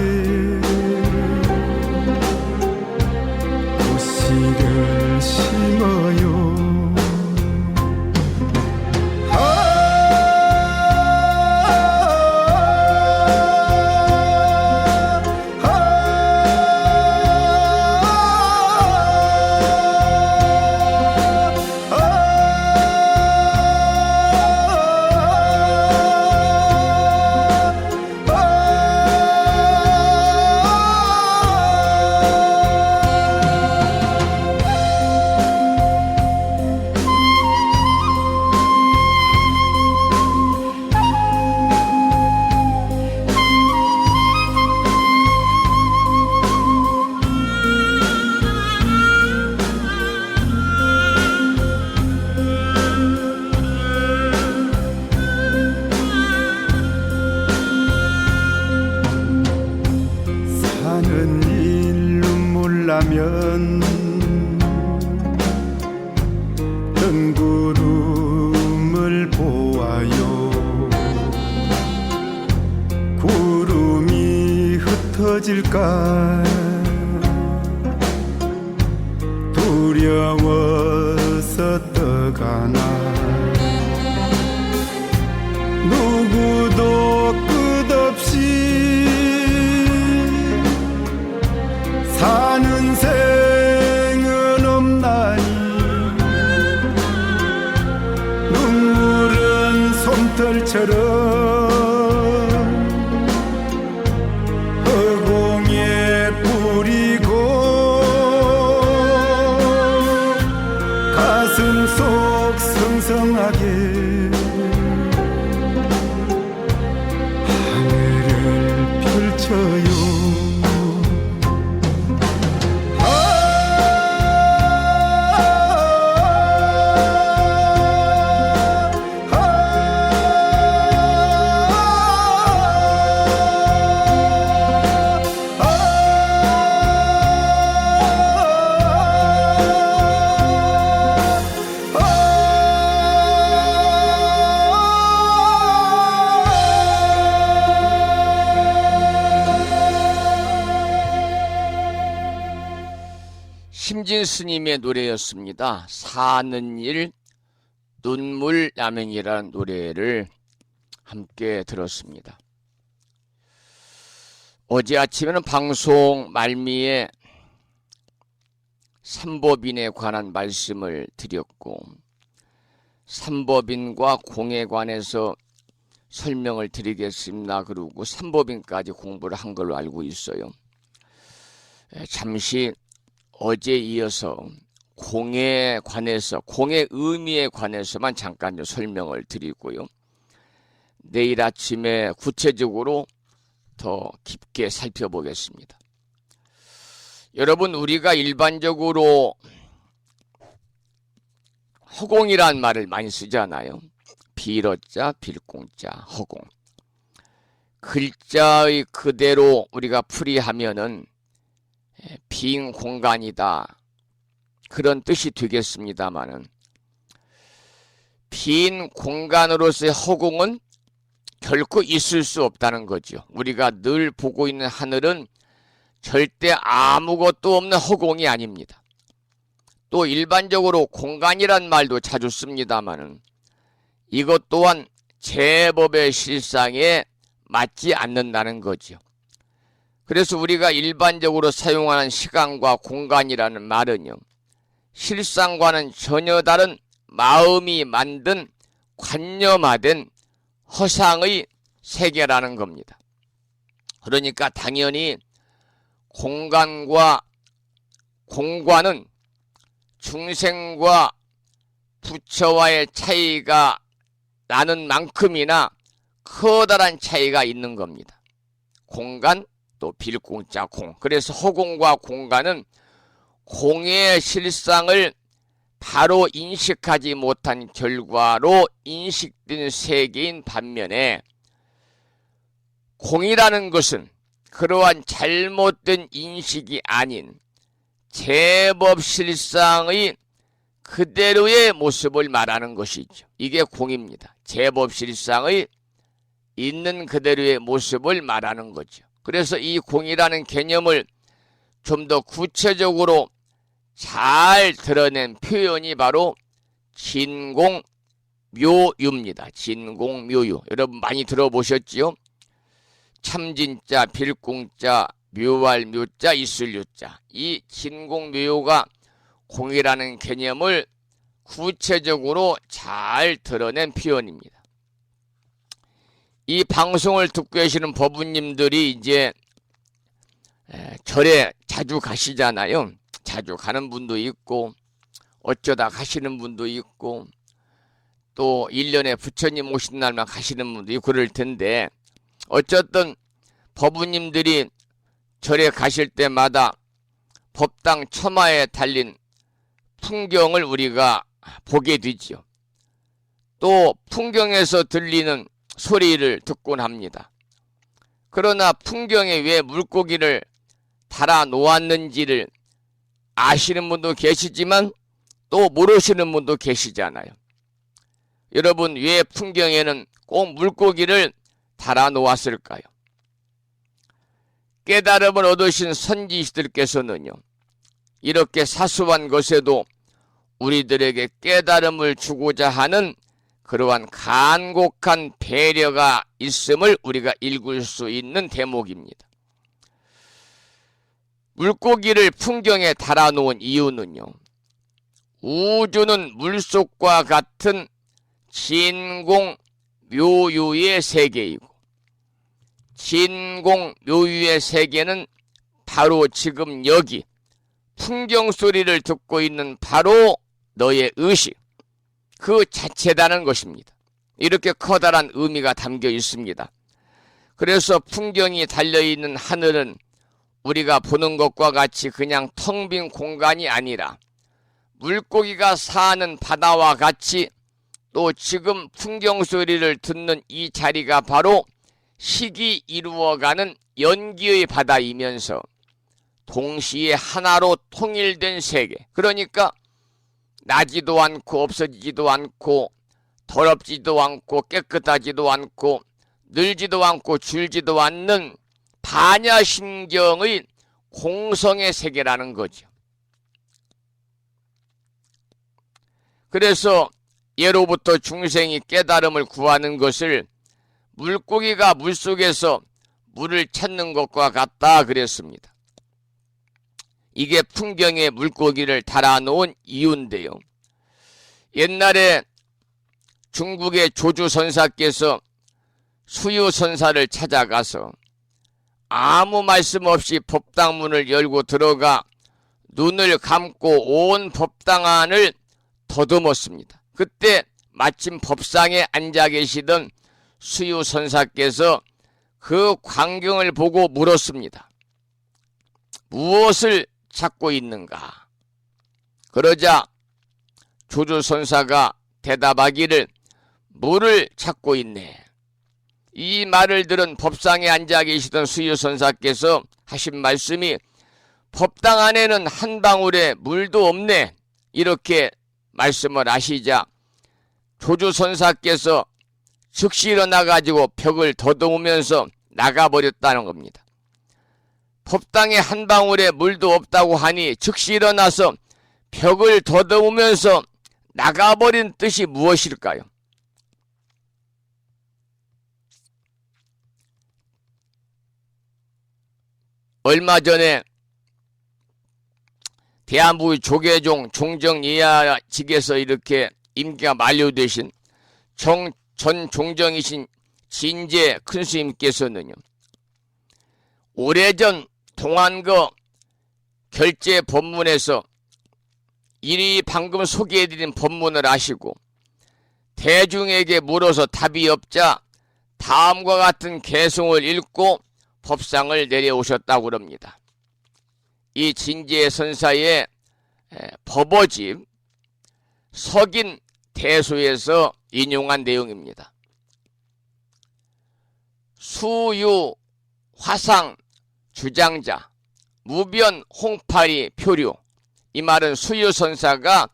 가면 뜬 구름을 보아요. 구름이 흩어질까 두려워서 떠가나. 누구도 끝없이 사는 생은 없나니. 눈물은 솜털처럼 허공에 뿌리고 가슴 속 성성하게 하늘을 펼쳐요. 심진 스님의 노래였습니다. 사는 일 눈물 남행이라는 노래를 함께 들었습니다. 어제 아침에는 방송 말미에 삼법인에 관한 말씀을 드렸고, 삼법인과 공에 관해서 설명을 드리겠습니다. 그리고 삼법인까지 공부를 한 걸로 알고 있어요. 잠시 어제 이어서 공에 관해서, 공의 의미에 관해서만 잠깐 설명을 드리고요. 내일 아침에 구체적으로 더 깊게 살펴보겠습니다. 여러분, 우리가 일반적으로 허공이란 말을 많이 쓰잖아요. 빌어자, 빌공자, 허공. 글자의 그대로 우리가 풀이하면은 빈 공간이다, 그런 뜻이 되겠습니다마는, 빈 공간으로서의 허공은 결코 있을 수 없다는 거죠. 우리가 늘 보고 있는 하늘은 절대 아무것도 없는 허공이 아닙니다. 또 일반적으로 공간이란 말도 자주 씁니다마는 이것 또한 제법의 실상에 맞지 않는다는 거죠. 그래서 우리가 일반적으로 사용하는 시간과 공간이라는 말은요, 실상과는 전혀 다른 마음이 만든 관념화된 허상의 세계라는 겁니다. 그러니까 당연히 공간과 공관은 중생과 부처와의 차이가 나는 만큼이나 커다란 차이가 있는 겁니다. 공간, 또 빌공자 공. 그래서 허공과 공간은 공의 실상을 바로 인식하지 못한 결과로 인식된 세계인 반면에, 공이라는 것은 그러한 잘못된 인식이 아닌 제법 실상의 그대로의 모습을 말하는 것이죠. 이게 공입니다. 제법 실상의 있는 그대로의 모습을 말하는 거죠. 그래서 이 공이라는 개념을 좀 더 구체적으로 잘 드러낸 표현이 바로 진공묘유입니다. 진공묘유. 여러분 많이 들어보셨지요? 참진자, 빌공자, 묘할 묘자, 있을 유자. 이 진공묘유가 공이라는 개념을 구체적으로 잘 드러낸 표현입니다. 이 방송을 듣고 계시는 법부님들이 이제 절에 자주 가시잖아요. 자주 가는 분도 있고 어쩌다 가시는 분도 있고 또 1년에 부처님 오신 날만 가시는 분도 있고 그럴 텐데, 어쨌든 법부님들이 절에 가실 때마다 법당 처마에 달린 풍경을 우리가 보게 되죠. 또 풍경에서 들리는 소리를 듣곤 합니다. 그러나 풍경에 왜 물고기를 달아 놓았는지를 아시는 분도 계시지만 또 모르시는 분도 계시잖아요. 여러분, 왜 풍경에는 꼭 물고기를 달아 놓았을까요? 깨달음을 얻으신 선지시들께서는요, 이렇게 사소한 것에도 우리들에게 깨달음을 주고자 하는 그러한 간곡한 배려가 있음을 우리가 읽을 수 있는 대목입니다. 물고기를 풍경에 달아놓은 이유는요, 우주는 물속과 같은 진공묘유의 세계이고, 진공묘유의 세계는 바로 지금 여기 풍경 소리를 듣고 있는 바로 너의 의식, 그 자체다는 것입니다. 이렇게 커다란 의미가 담겨 있습니다. 그래서 풍경이 달려있는 하늘은 우리가 보는 것과 같이 그냥 텅 빈 공간이 아니라 물고기가 사는 바다와 같이 또 지금 풍경 소리를 듣는 이 자리가 바로 식이 이루어가는 연기의 바다이면서 동시에 하나로 통일된 세계, 그러니까 나지도 않고 없어지지도 않고 더럽지도 않고 깨끗하지도 않고 늘지도 않고 줄지도 않는 반야심경의 공성의 세계라는 거죠. 그래서 예로부터 중생이 깨달음을 구하는 것을 물고기가 물속에서 물을 찾는 것과 같다 그랬습니다. 이게 풍경에 물고기를 달아놓은 이유인데요. 옛날에 중국의 조주선사께서 수유선사를 찾아가서 아무 말씀 없이 법당문을 열고 들어가 눈을 감고 온 법당 안을 더듬었습니다. 그때 마침 법상에 앉아 계시던 수유선사께서 그 광경을 보고 물었습니다. 무엇을 찾고 있는가? 그러자 조주선사가 대답하기를 물을 찾고 있네. 이 말을 들은 법상에 앉아 계시던 수유선사께서 하신 말씀이 법당 안에는 한 방울의 물도 없네, 이렇게 말씀을 하시자 조주선사께서 즉시 일어나가지고 벽을 더듬으면서 나가버렸다는 겁니다. 법당에 한 방울의 물도 없다고 하니 즉시 일어나서 벽을 더듬으면서 나가버린 뜻이 무엇일까요? 얼마 전에 대한부의 조계종 종정예하직에서 이렇게 임기가 만료되신 전 종정이신 진제 큰스님께서는요, 오래전 동안거 결제 법문에서 이리 방금 소개해드린 법문을 아시고 대중에게 물어서 답이 없자 다음과 같은 개송을 읽고 법상을 내려오셨다고 합니다. 이 진제 선사의 법어집 석인 대소에서 인용한 내용입니다. 수유 화상 주장자 무변 홍파리 표류, 이 말은 수유선사가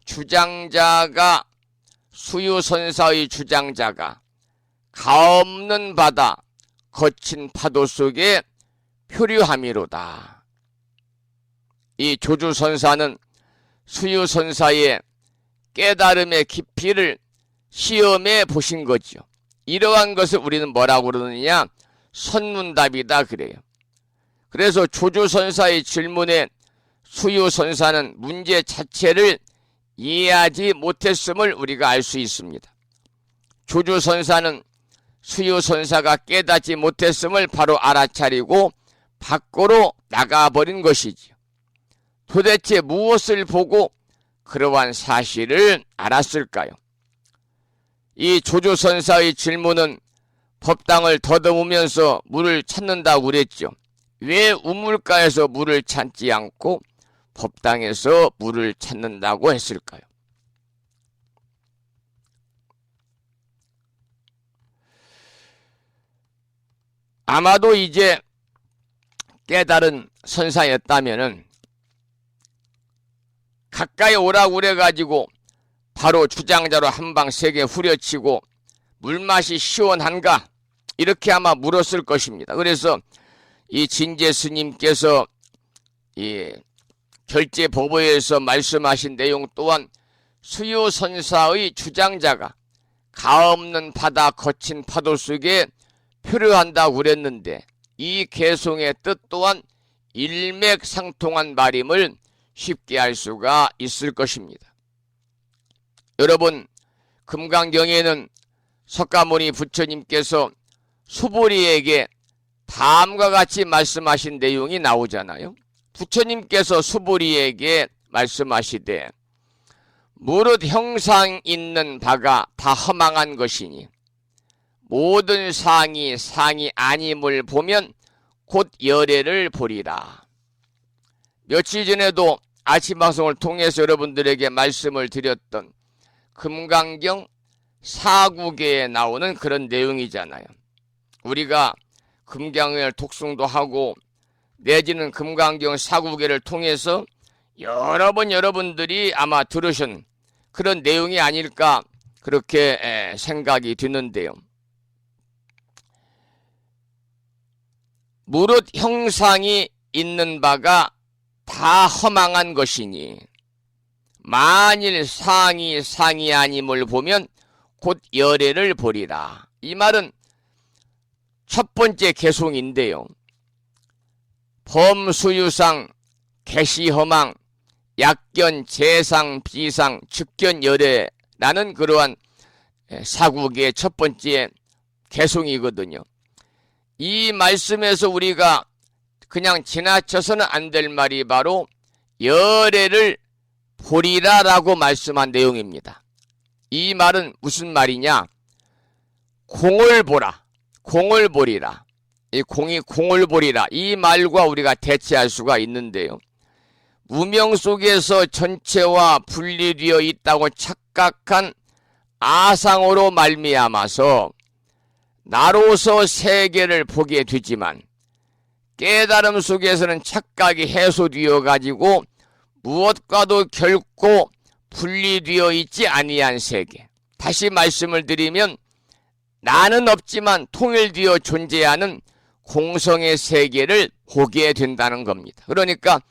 주장자가 수유선사의 주장자가 가없는 바다 거친 파도 속에 표류함이로다. 이 조주선사는 수유선사의 깨달음의 깊이를 시험해 보신 거죠. 이러한 것을 우리는 뭐라고 그러느냐? 선문답이다 그래요. 그래서 조주선사의 질문에 수유선사는 문제 자체를 이해하지 못했음을 우리가 알 수 있습니다. 조주선사는 수유선사가 깨닫지 못했음을 바로 알아차리고 밖으로 나가버린 것이지요. 도대체 무엇을 보고 그러한 사실을 알았을까요? 이 조주선사의 질문은 법당을 더듬으면서 물을 찾는다고 그랬죠. 왜 우물가에서 물을 찾지 않고 법당에서 물을 찾는다고 했을까요? 아마도 이제 깨달은 선사였다면은 가까이 오라고 그래가지고 바로 주장자로 한 방 세게 후려치고 물맛이 시원한가? 이렇게 아마 물었을 것입니다. 그래서 이 진제 스님께서 이 결제법어에서 말씀하신 내용 또한 수요선사의 주장자가 가없는 바다 거친 파도 속에 표류한다고 그랬는데 이 개송의 뜻 또한 일맥상통한 말임을 쉽게 알 수가 있을 것입니다. 여러분, 금강경에는 석가모니 부처님께서 수보리에게 다음과 같이 말씀하신 내용이 나오잖아요. 부처님께서 수보리에게 말씀하시되 무릇 형상 있는 바가 다 허망한 것이니 모든 상이 아님을 보면 곧 열애를 보리라. 며칠 전에도 아침 방송을 통해서 여러분들에게 말씀을 드렸던 금강경 사구계에 나오는 그런 내용이잖아요. 우리가 금강을 독송도 하고 내지는 금강경 사구계를 통해서 여러 번 여러분들이 아마 들으신 그런 내용이 아닐까 그렇게 생각이 드는데요. 무릇 형상이 있는 바가 다 허망한 것이니 만일 상이 아님을 보면 곧 열애를 보리라. 이 말은 첫 번째 개송인데요. 범수유상, 개시허망, 약견, 재상, 비상, 즉견, 열애라는 그러한 사국의 첫 번째 개송이거든요. 이 말씀에서 우리가 그냥 지나쳐서는 안 될 말이 바로 열애를 보리라라고 말씀한 내용입니다. 이 말은 무슨 말이냐? 공을 보라, 공을 보리라. 이 공이 공을 보리라. 이 말과 우리가 대체할 수가 있는데요. 무명 속에서 전체와 분리되어 있다고 착각한 아상으로 말미암아서 나로서 세계를 보게 되지만 깨달음 속에서는 착각이 해소되어 가지고 무엇과도 결코 분리되어 있지 아니한 세계. 다시 말씀을 드리면 나는 없지만 통일되어 존재하는 공성의 세계를 보게 된다는 겁니다. 그러니까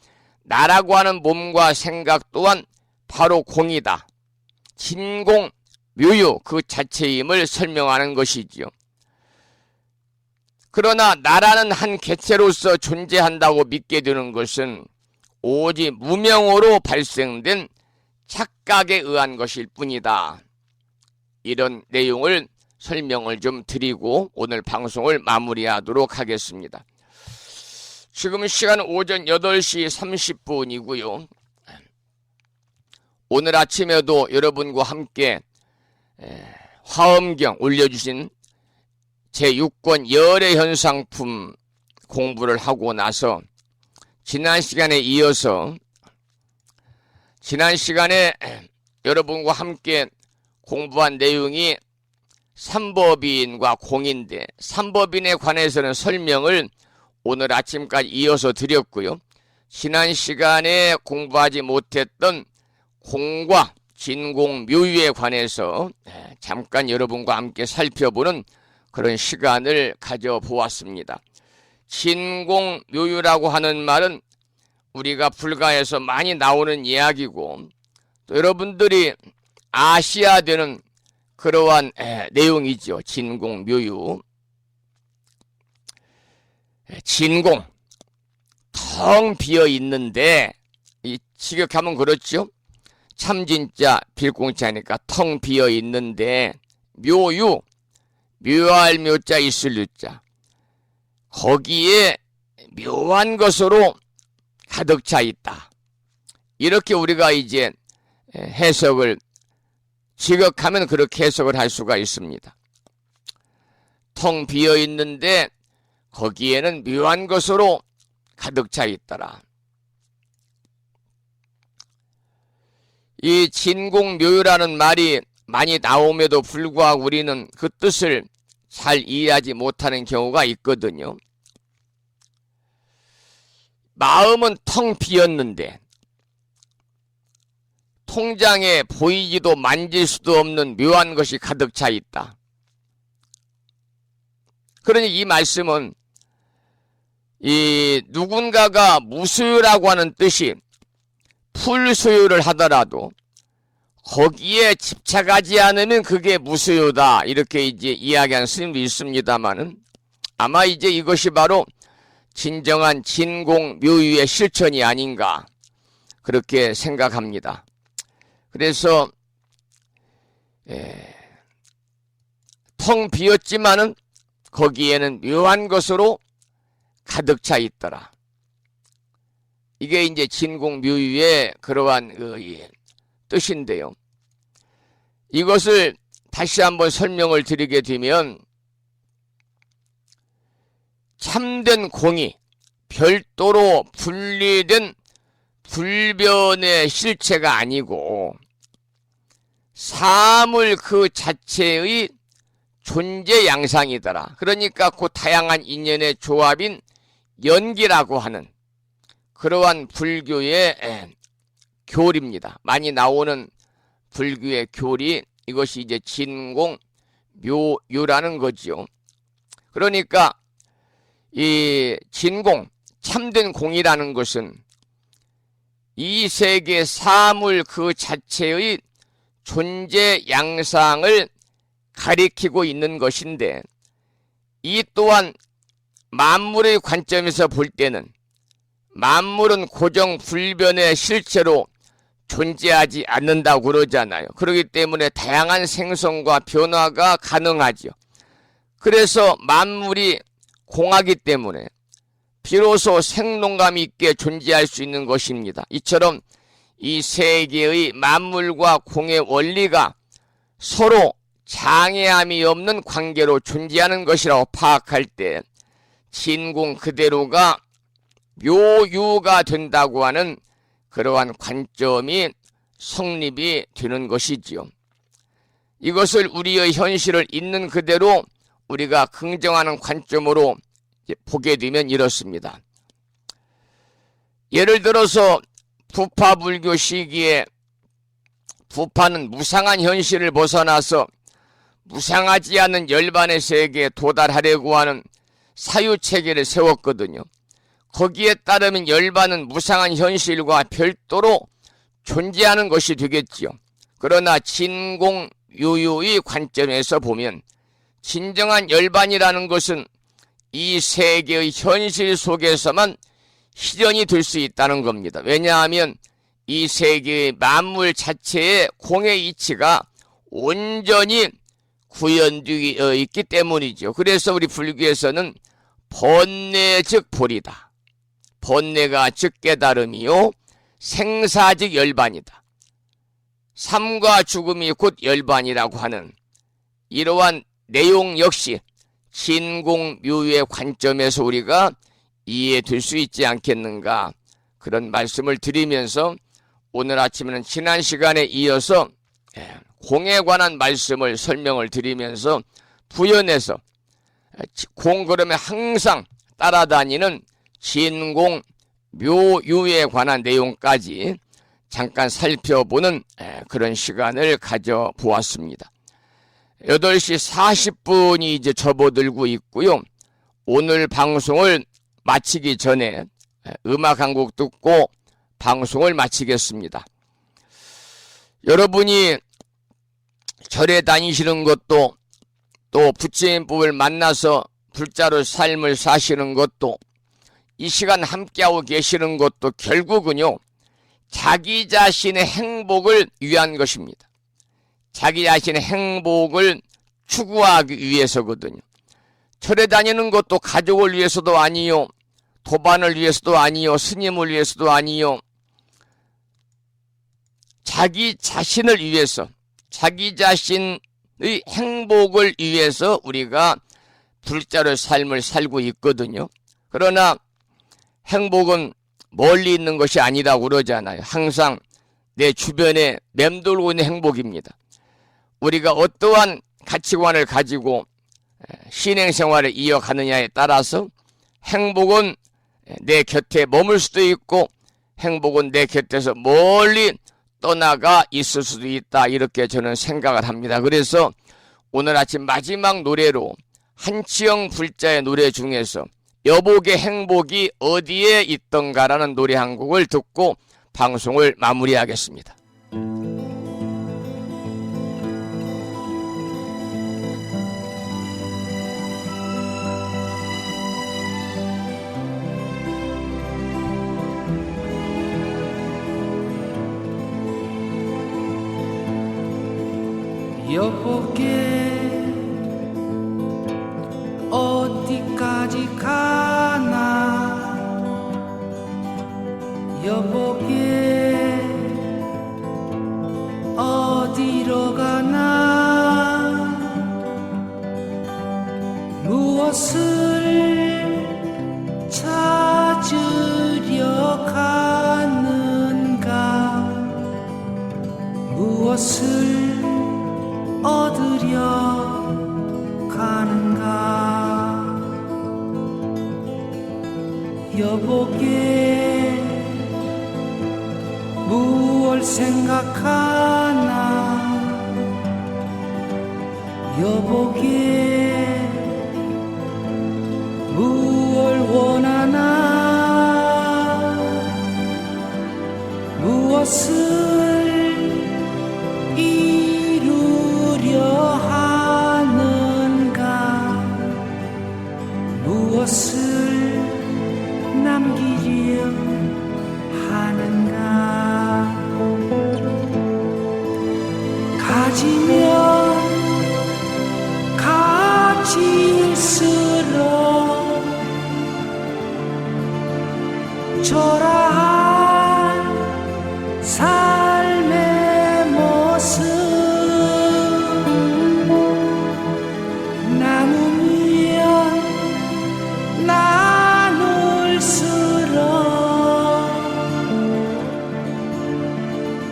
나라고 하는 몸과 생각 또한 바로 공이다. 진공, 묘유 그 자체임을 설명하는 것이지요. 그러나 나라는 한 개체로서 존재한다고 믿게 되는 것은 오직 무명으로 발생된 착각에 의한 것일 뿐이다. 이런 내용을 설명을 좀 드리고 오늘 방송을 마무리하도록 하겠습니다. 지금 시간은 오전 8시 30분이고요. 오늘 아침에도 여러분과 함께 화엄경 올려주신 제6권 열애현상품 공부를 하고 나서 지난 시간에 이어서 지난 시간에 여러분과 함께 공부한 내용이 삼법인과 공인데 삼법인에 관해서는 설명을 오늘 아침까지 이어서 드렸고요. 지난 시간에 공부하지 못했던 공과 진공 묘유에 관해서 잠깐 여러분과 함께 살펴보는 그런 시간을 가져보았습니다. 진공 묘유라고 하는 말은 우리가 불가에서 많이 나오는 이야기고 또 여러분들이 아셔야 되는 그러한 내용이죠. 진공 묘유. 진공 텅 비어 있는데 이 직역하면 그렇죠. 참 진짜 빌공자니까 텅 비어 있는데 묘유 묘할 묘자 있을 묘자 거기에 묘한 것으로 가득 차 있다. 이렇게 우리가 이제 해석을 직역하면 그렇게 해석을 할 수가 있습니다. 텅 비어 있는데 거기에는 묘한 것으로 가득 차 있더라. 이 진공묘유라는 말이 많이 나옴에도 불구하고 우리는 그 뜻을 잘 이해하지 못하는 경우가 있거든요. 마음은 텅 비었는데 통장에 보이지도 만질 수도 없는 묘한 것이 가득 차 있다. 그러니 이 말씀은 이 누군가가 무수유라고 하는 뜻이 풀수유를 하더라도 거기에 집착하지 않으면 그게 무수유다, 이렇게 이제 이야기하는 스님도 있습니다만은, 아마 이제 이것이 바로 진정한 진공묘유의 실천이 아닌가 그렇게 생각합니다. 그래서 텅 비었지만은 거기에는 묘한 것으로 가득 차 있더라. 이게 이제 진공묘유의 그러한 뜻인데요. 이것을 다시 한번 설명을 드리게 되면, 참된 공이 별도로 분리된 불변의 실체가 아니고 사물 그 자체의 존재 양상이더라. 그러니까 그 다양한 인연의 조합인 연기라고 하는 그러한 불교의 교리입니다. 많이 나오는 불교의 교리, 이것이 이제 진공묘유라는 거지요. 그러니까 이 진공, 참된 공이라는 것은 이 세계 사물 그 자체의 존재 양상을 가리키고 있는 것인데, 이 또한 만물의 관점에서 볼 때는 만물은 고정 불변의 실체로 존재하지 않는다고 그러잖아요. 그렇기 때문에 다양한 생성과 변화가 가능하죠. 그래서 만물이 공하기 때문에 비로소 생동감 있게 존재할 수 있는 것입니다. 이처럼 이 세계의 만물과 공의 원리가 서로 장애함이 없는 관계로 존재하는 것이라고 파악할 때 진공 그대로가 묘유가 된다고 하는 그러한 관점이 성립이 되는 것이지요. 이것을 우리의 현실을 있는 그대로 우리가 긍정하는 관점으로 보게 되면 이렇습니다. 예를 들어서 부파불교 시기에 부파는 무상한 현실을 벗어나서 무상하지 않은 열반의 세계에 도달하려고 하는 사유체계를 세웠거든요. 거기에 따르면 열반은 무상한 현실과 별도로 존재하는 것이 되겠지요. 그러나 진공요요의 관점에서 보면 진정한 열반이라는 것은 이 세계의 현실 속에서만 실현이 될 수 있다는 겁니다. 왜냐하면 이 세계의 만물 자체의 공의 이치가 온전히 구현되어 있기 때문이죠. 그래서 우리 불교에서는 번뇌 즉 보리다. 번뇌가 즉 깨달음이요, 생사 즉 열반이다. 삶과 죽음이 곧 열반이라고 하는 이러한 내용 역시 진공묘유의 관점에서 우리가 이해될 수 있지 않겠는가, 그런 말씀을 드리면서 오늘 아침에는 지난 시간에 이어서 공에 관한 말씀을 설명을 드리면서 부연해서 공 그러면 항상 따라다니는 진공묘유에 관한 내용까지 잠깐 살펴보는 그런 시간을 가져보았습니다. 8시 40분이 이제 접어들고 있고요. 오늘 방송을 마치기 전에 음악 한 곡 듣고 방송을 마치겠습니다. 여러분이 절에 다니시는 것도, 또 부처님법을 만나서 불자로 삶을 사시는 것도, 이 시간 함께하고 계시는 것도 결국은요, 자기 자신의 행복을 위한 것입니다. 자기 자신의 행복을 추구하기 위해서거든요. 절에 다니는 것도 가족을 위해서도 아니요, 도반을 위해서도 아니요, 스님을 위해서도 아니요, 자기 자신을 위해서, 자기 자신의 행복을 위해서 우리가 불자의 삶을 살고 있거든요. 그러나 행복은 멀리 있는 것이 아니라고 그러잖아요. 항상 내 주변에 맴돌고 있는 행복입니다. 우리가 어떠한 가치관을 가지고 신행생활을 이어가느냐에 따라서 행복은 내 곁에 머물 수도 있고, 행복은 내 곁에서 멀리 떠나가 있을 수도 있다, 이렇게 저는 생각을 합니다. 그래서 오늘 아침 마지막 노래로 한치영 불자의 노래 중에서 여복의 행복이 어디에 있던가라는 노래 한 곡을 듣고 방송을 마무리하겠습니다. 여보게 어디까지 가나 여보게 어디로 가나 무엇을 찾으려 가는가 무엇을 얻으려 가는가 여보게 무얼 생각하나 여보게 무얼 원하나 무엇을 이루려 하는가 무엇을 남기려 하는가 가지면 가질수록 초라한 삶의 모습 나누면 나눌수록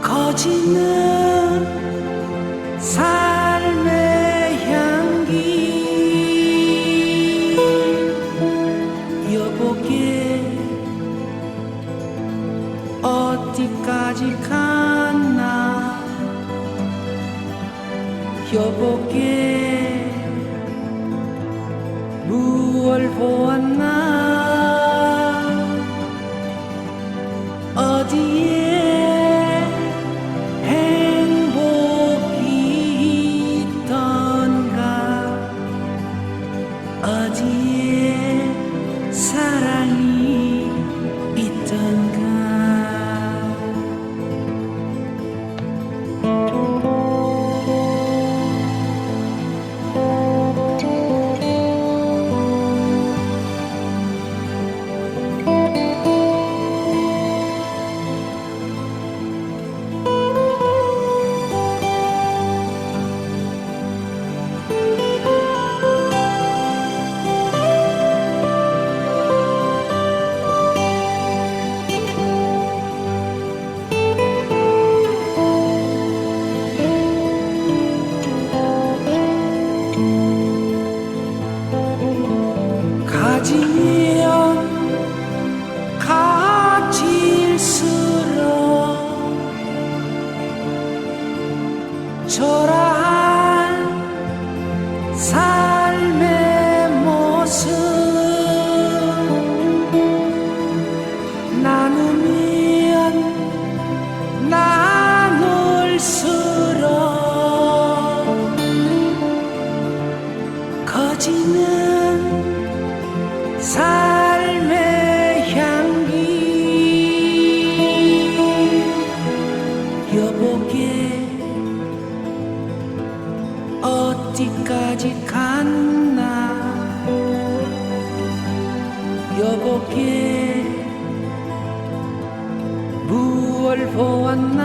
커지는 삶의 향기 여보게 어디까지 갔나 여보게 무얼 보았나 어디에 행복이 있던가 어디에 사랑이 있던가 가지면 가질수록 초라한 삶의 모습 나누면 나눌수록 커지는 삶의 향기 여보게 어디까지 갔나 여보게 무얼 보았나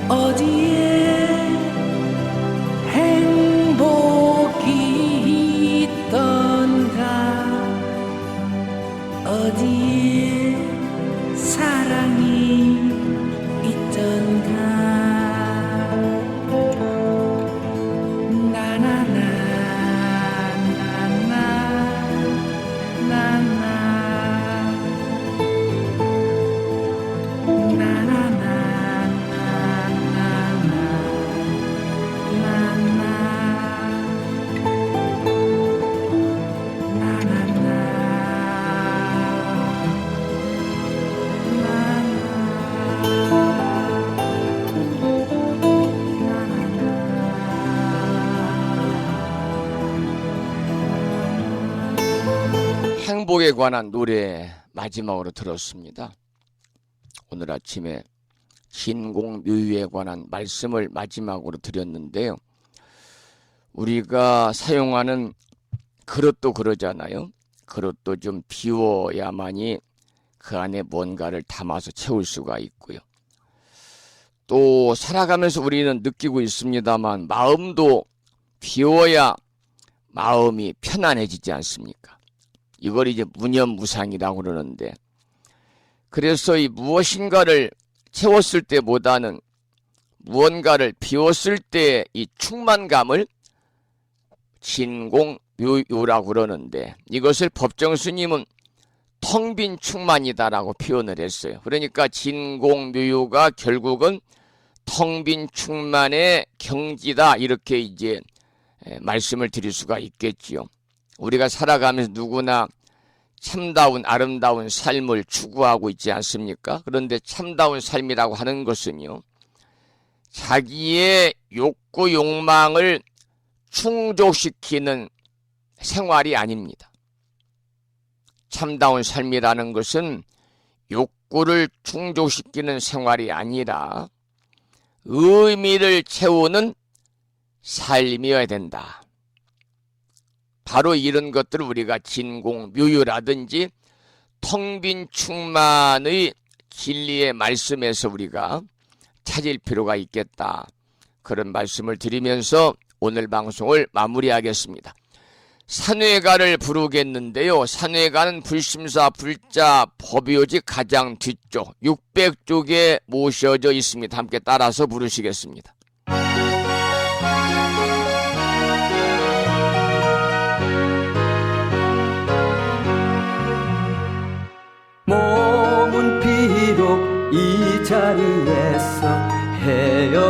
어디에 행복이 있던가 어디에 사랑이 있던가 나나나 나나 나나 축복에 관한 노래 마지막으로 들었습니다. 오늘 아침에 진공묘유에 관한 말씀을 마지막으로 드렸는데요. 우리가 사용하는 그릇도 그러잖아요. 그릇도 좀 비워야만이 그 안에 뭔가를 담아서 채울 수가 있고요. 또 살아가면서 우리는 느끼고 있습니다만 마음도 비워야 마음이 편안해지지 않습니까? 이걸 이제 무념무상이라고 그러는데, 그래서 이 무엇인가를 채웠을 때보다는 무언가를 비웠을 때 이 충만감을 진공묘유라고 그러는데, 이것을 법정 스님은 텅 빈 충만이다라고 표현을 했어요. 그러니까 진공묘유가 결국은 텅 빈 충만의 경지다, 이렇게 이제 말씀을 드릴 수가 있겠지요. 우리가 살아가면서 누구나 참다운 아름다운 삶을 추구하고 있지 않습니까? 그런데 참다운 삶이라고 하는 것은요, 자기의 욕구 욕망을 충족시키는 생활이 아닙니다. 참다운 삶이라는 것은 욕구를 충족시키는 생활이 아니라 의미를 채우는 삶이어야 된다. 바로 이런 것들을 우리가 진공묘유라든지 텅 빈 충만의 진리의 말씀에서 우리가 찾을 필요가 있겠다. 그런 말씀을 드리면서 오늘 방송을 마무리하겠습니다. 산회가를 부르겠는데요. 산회가는 불심사 불자 법요지 가장 뒤쪽 600쪽에 모셔져 있습니다. 함께 따라서 부르시겠습니다. 몸은 비록 이 자리에서 헤어지지만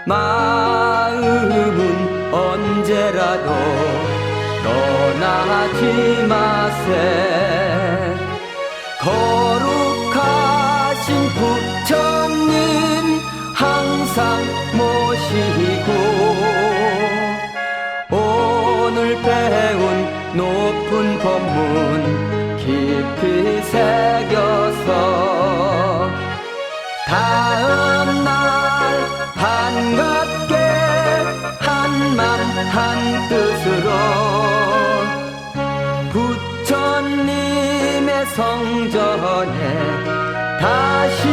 마음은 언제라도 떠나지 마세. 거룩하신 부처님 항상 모시고 오늘 배운 높은 법문 깊이 새겨서 다음날 반갑게 한맘 한뜻으로 부처님의 성전에 다시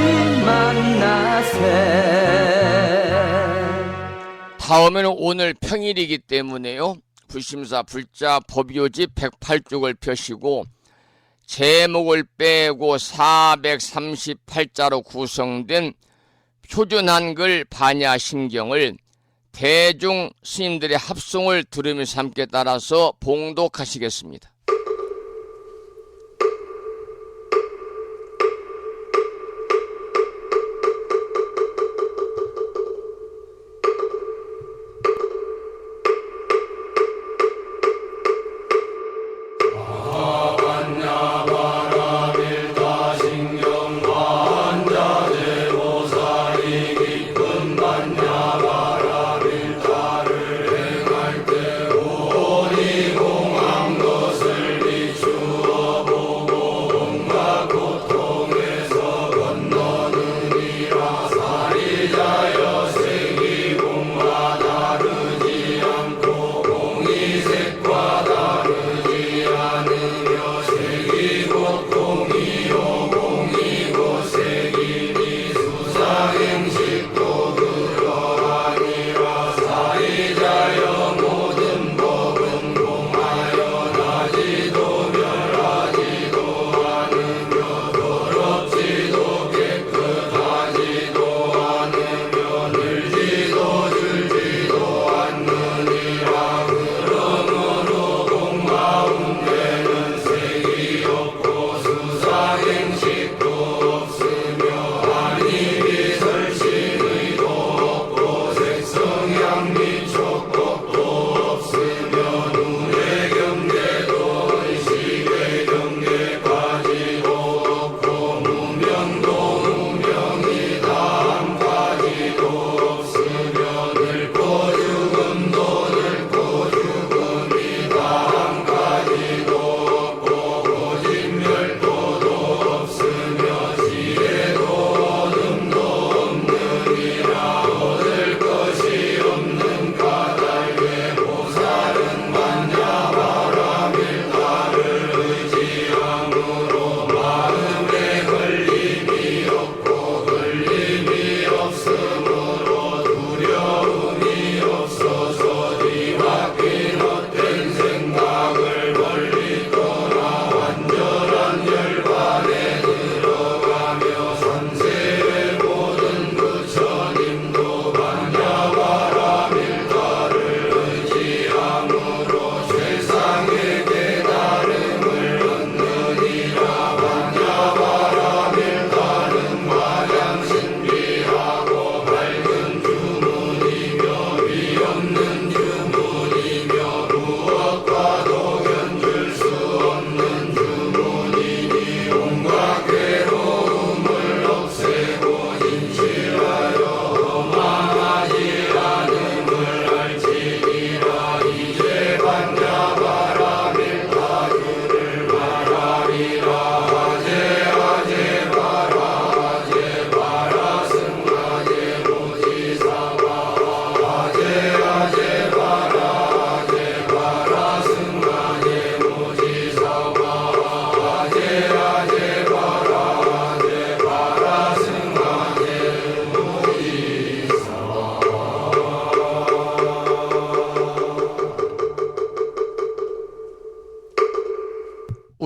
만나세. 다음에는 오늘 평일이기 때문에요. 불심사 불자 법요지 108쪽을 펴시고 제목을 빼고 438자로 구성된 표준 한글 반야 심경을 대중 스님들의 합송을 들으면서 함께 따라서 봉독하시겠습니다. 것을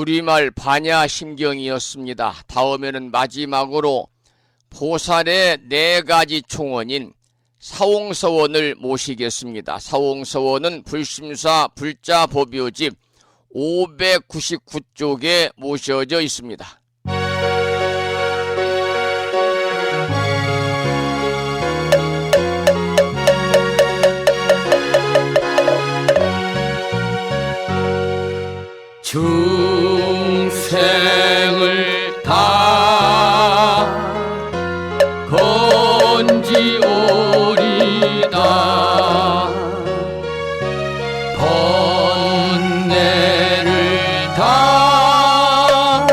우리말 반야심경이었습니다. 다음에는 마지막으로 보살의 4가지 총원인 사홍서원을 모시겠습니다. 사홍서원은 불심사 불자법요집 599쪽에 모셔져 있습니다. 중생을 다 건지오리다 번뇌를 다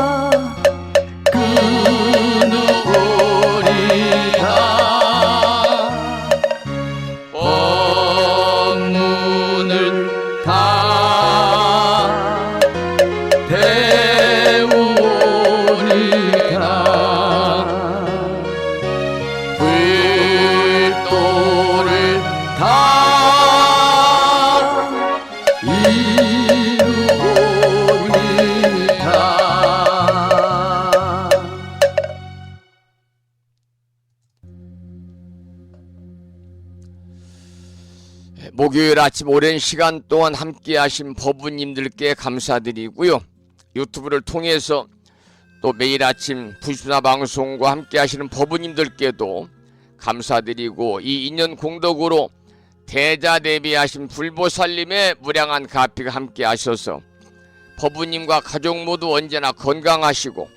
끊으오리다 법문을 다 배우리라 불도를 다 이루리라. 목요일 아침 오랜 시간 동안 함께 하신 법부님들께 감사드리고요. 유튜브를 통해서 또 매일 아침 불수나 방송과 함께 하시는 법부님들께도 감사드리고, 이 인연 공덕으로 대자대비하신 불보살님의 무량한 가피가 함께 하셔서 법부님과 가족 모두 언제나 건강하시고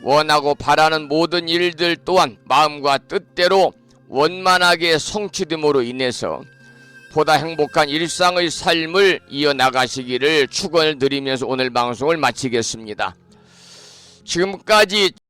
원하고 바라는 모든 일들 또한 마음과 뜻대로 원만하게 성취됨으로 인해서 보다 행복한 일상의 삶을 이어나가시기를 축원을 드리면서 오늘 방송을 마치겠습니다. 지금까지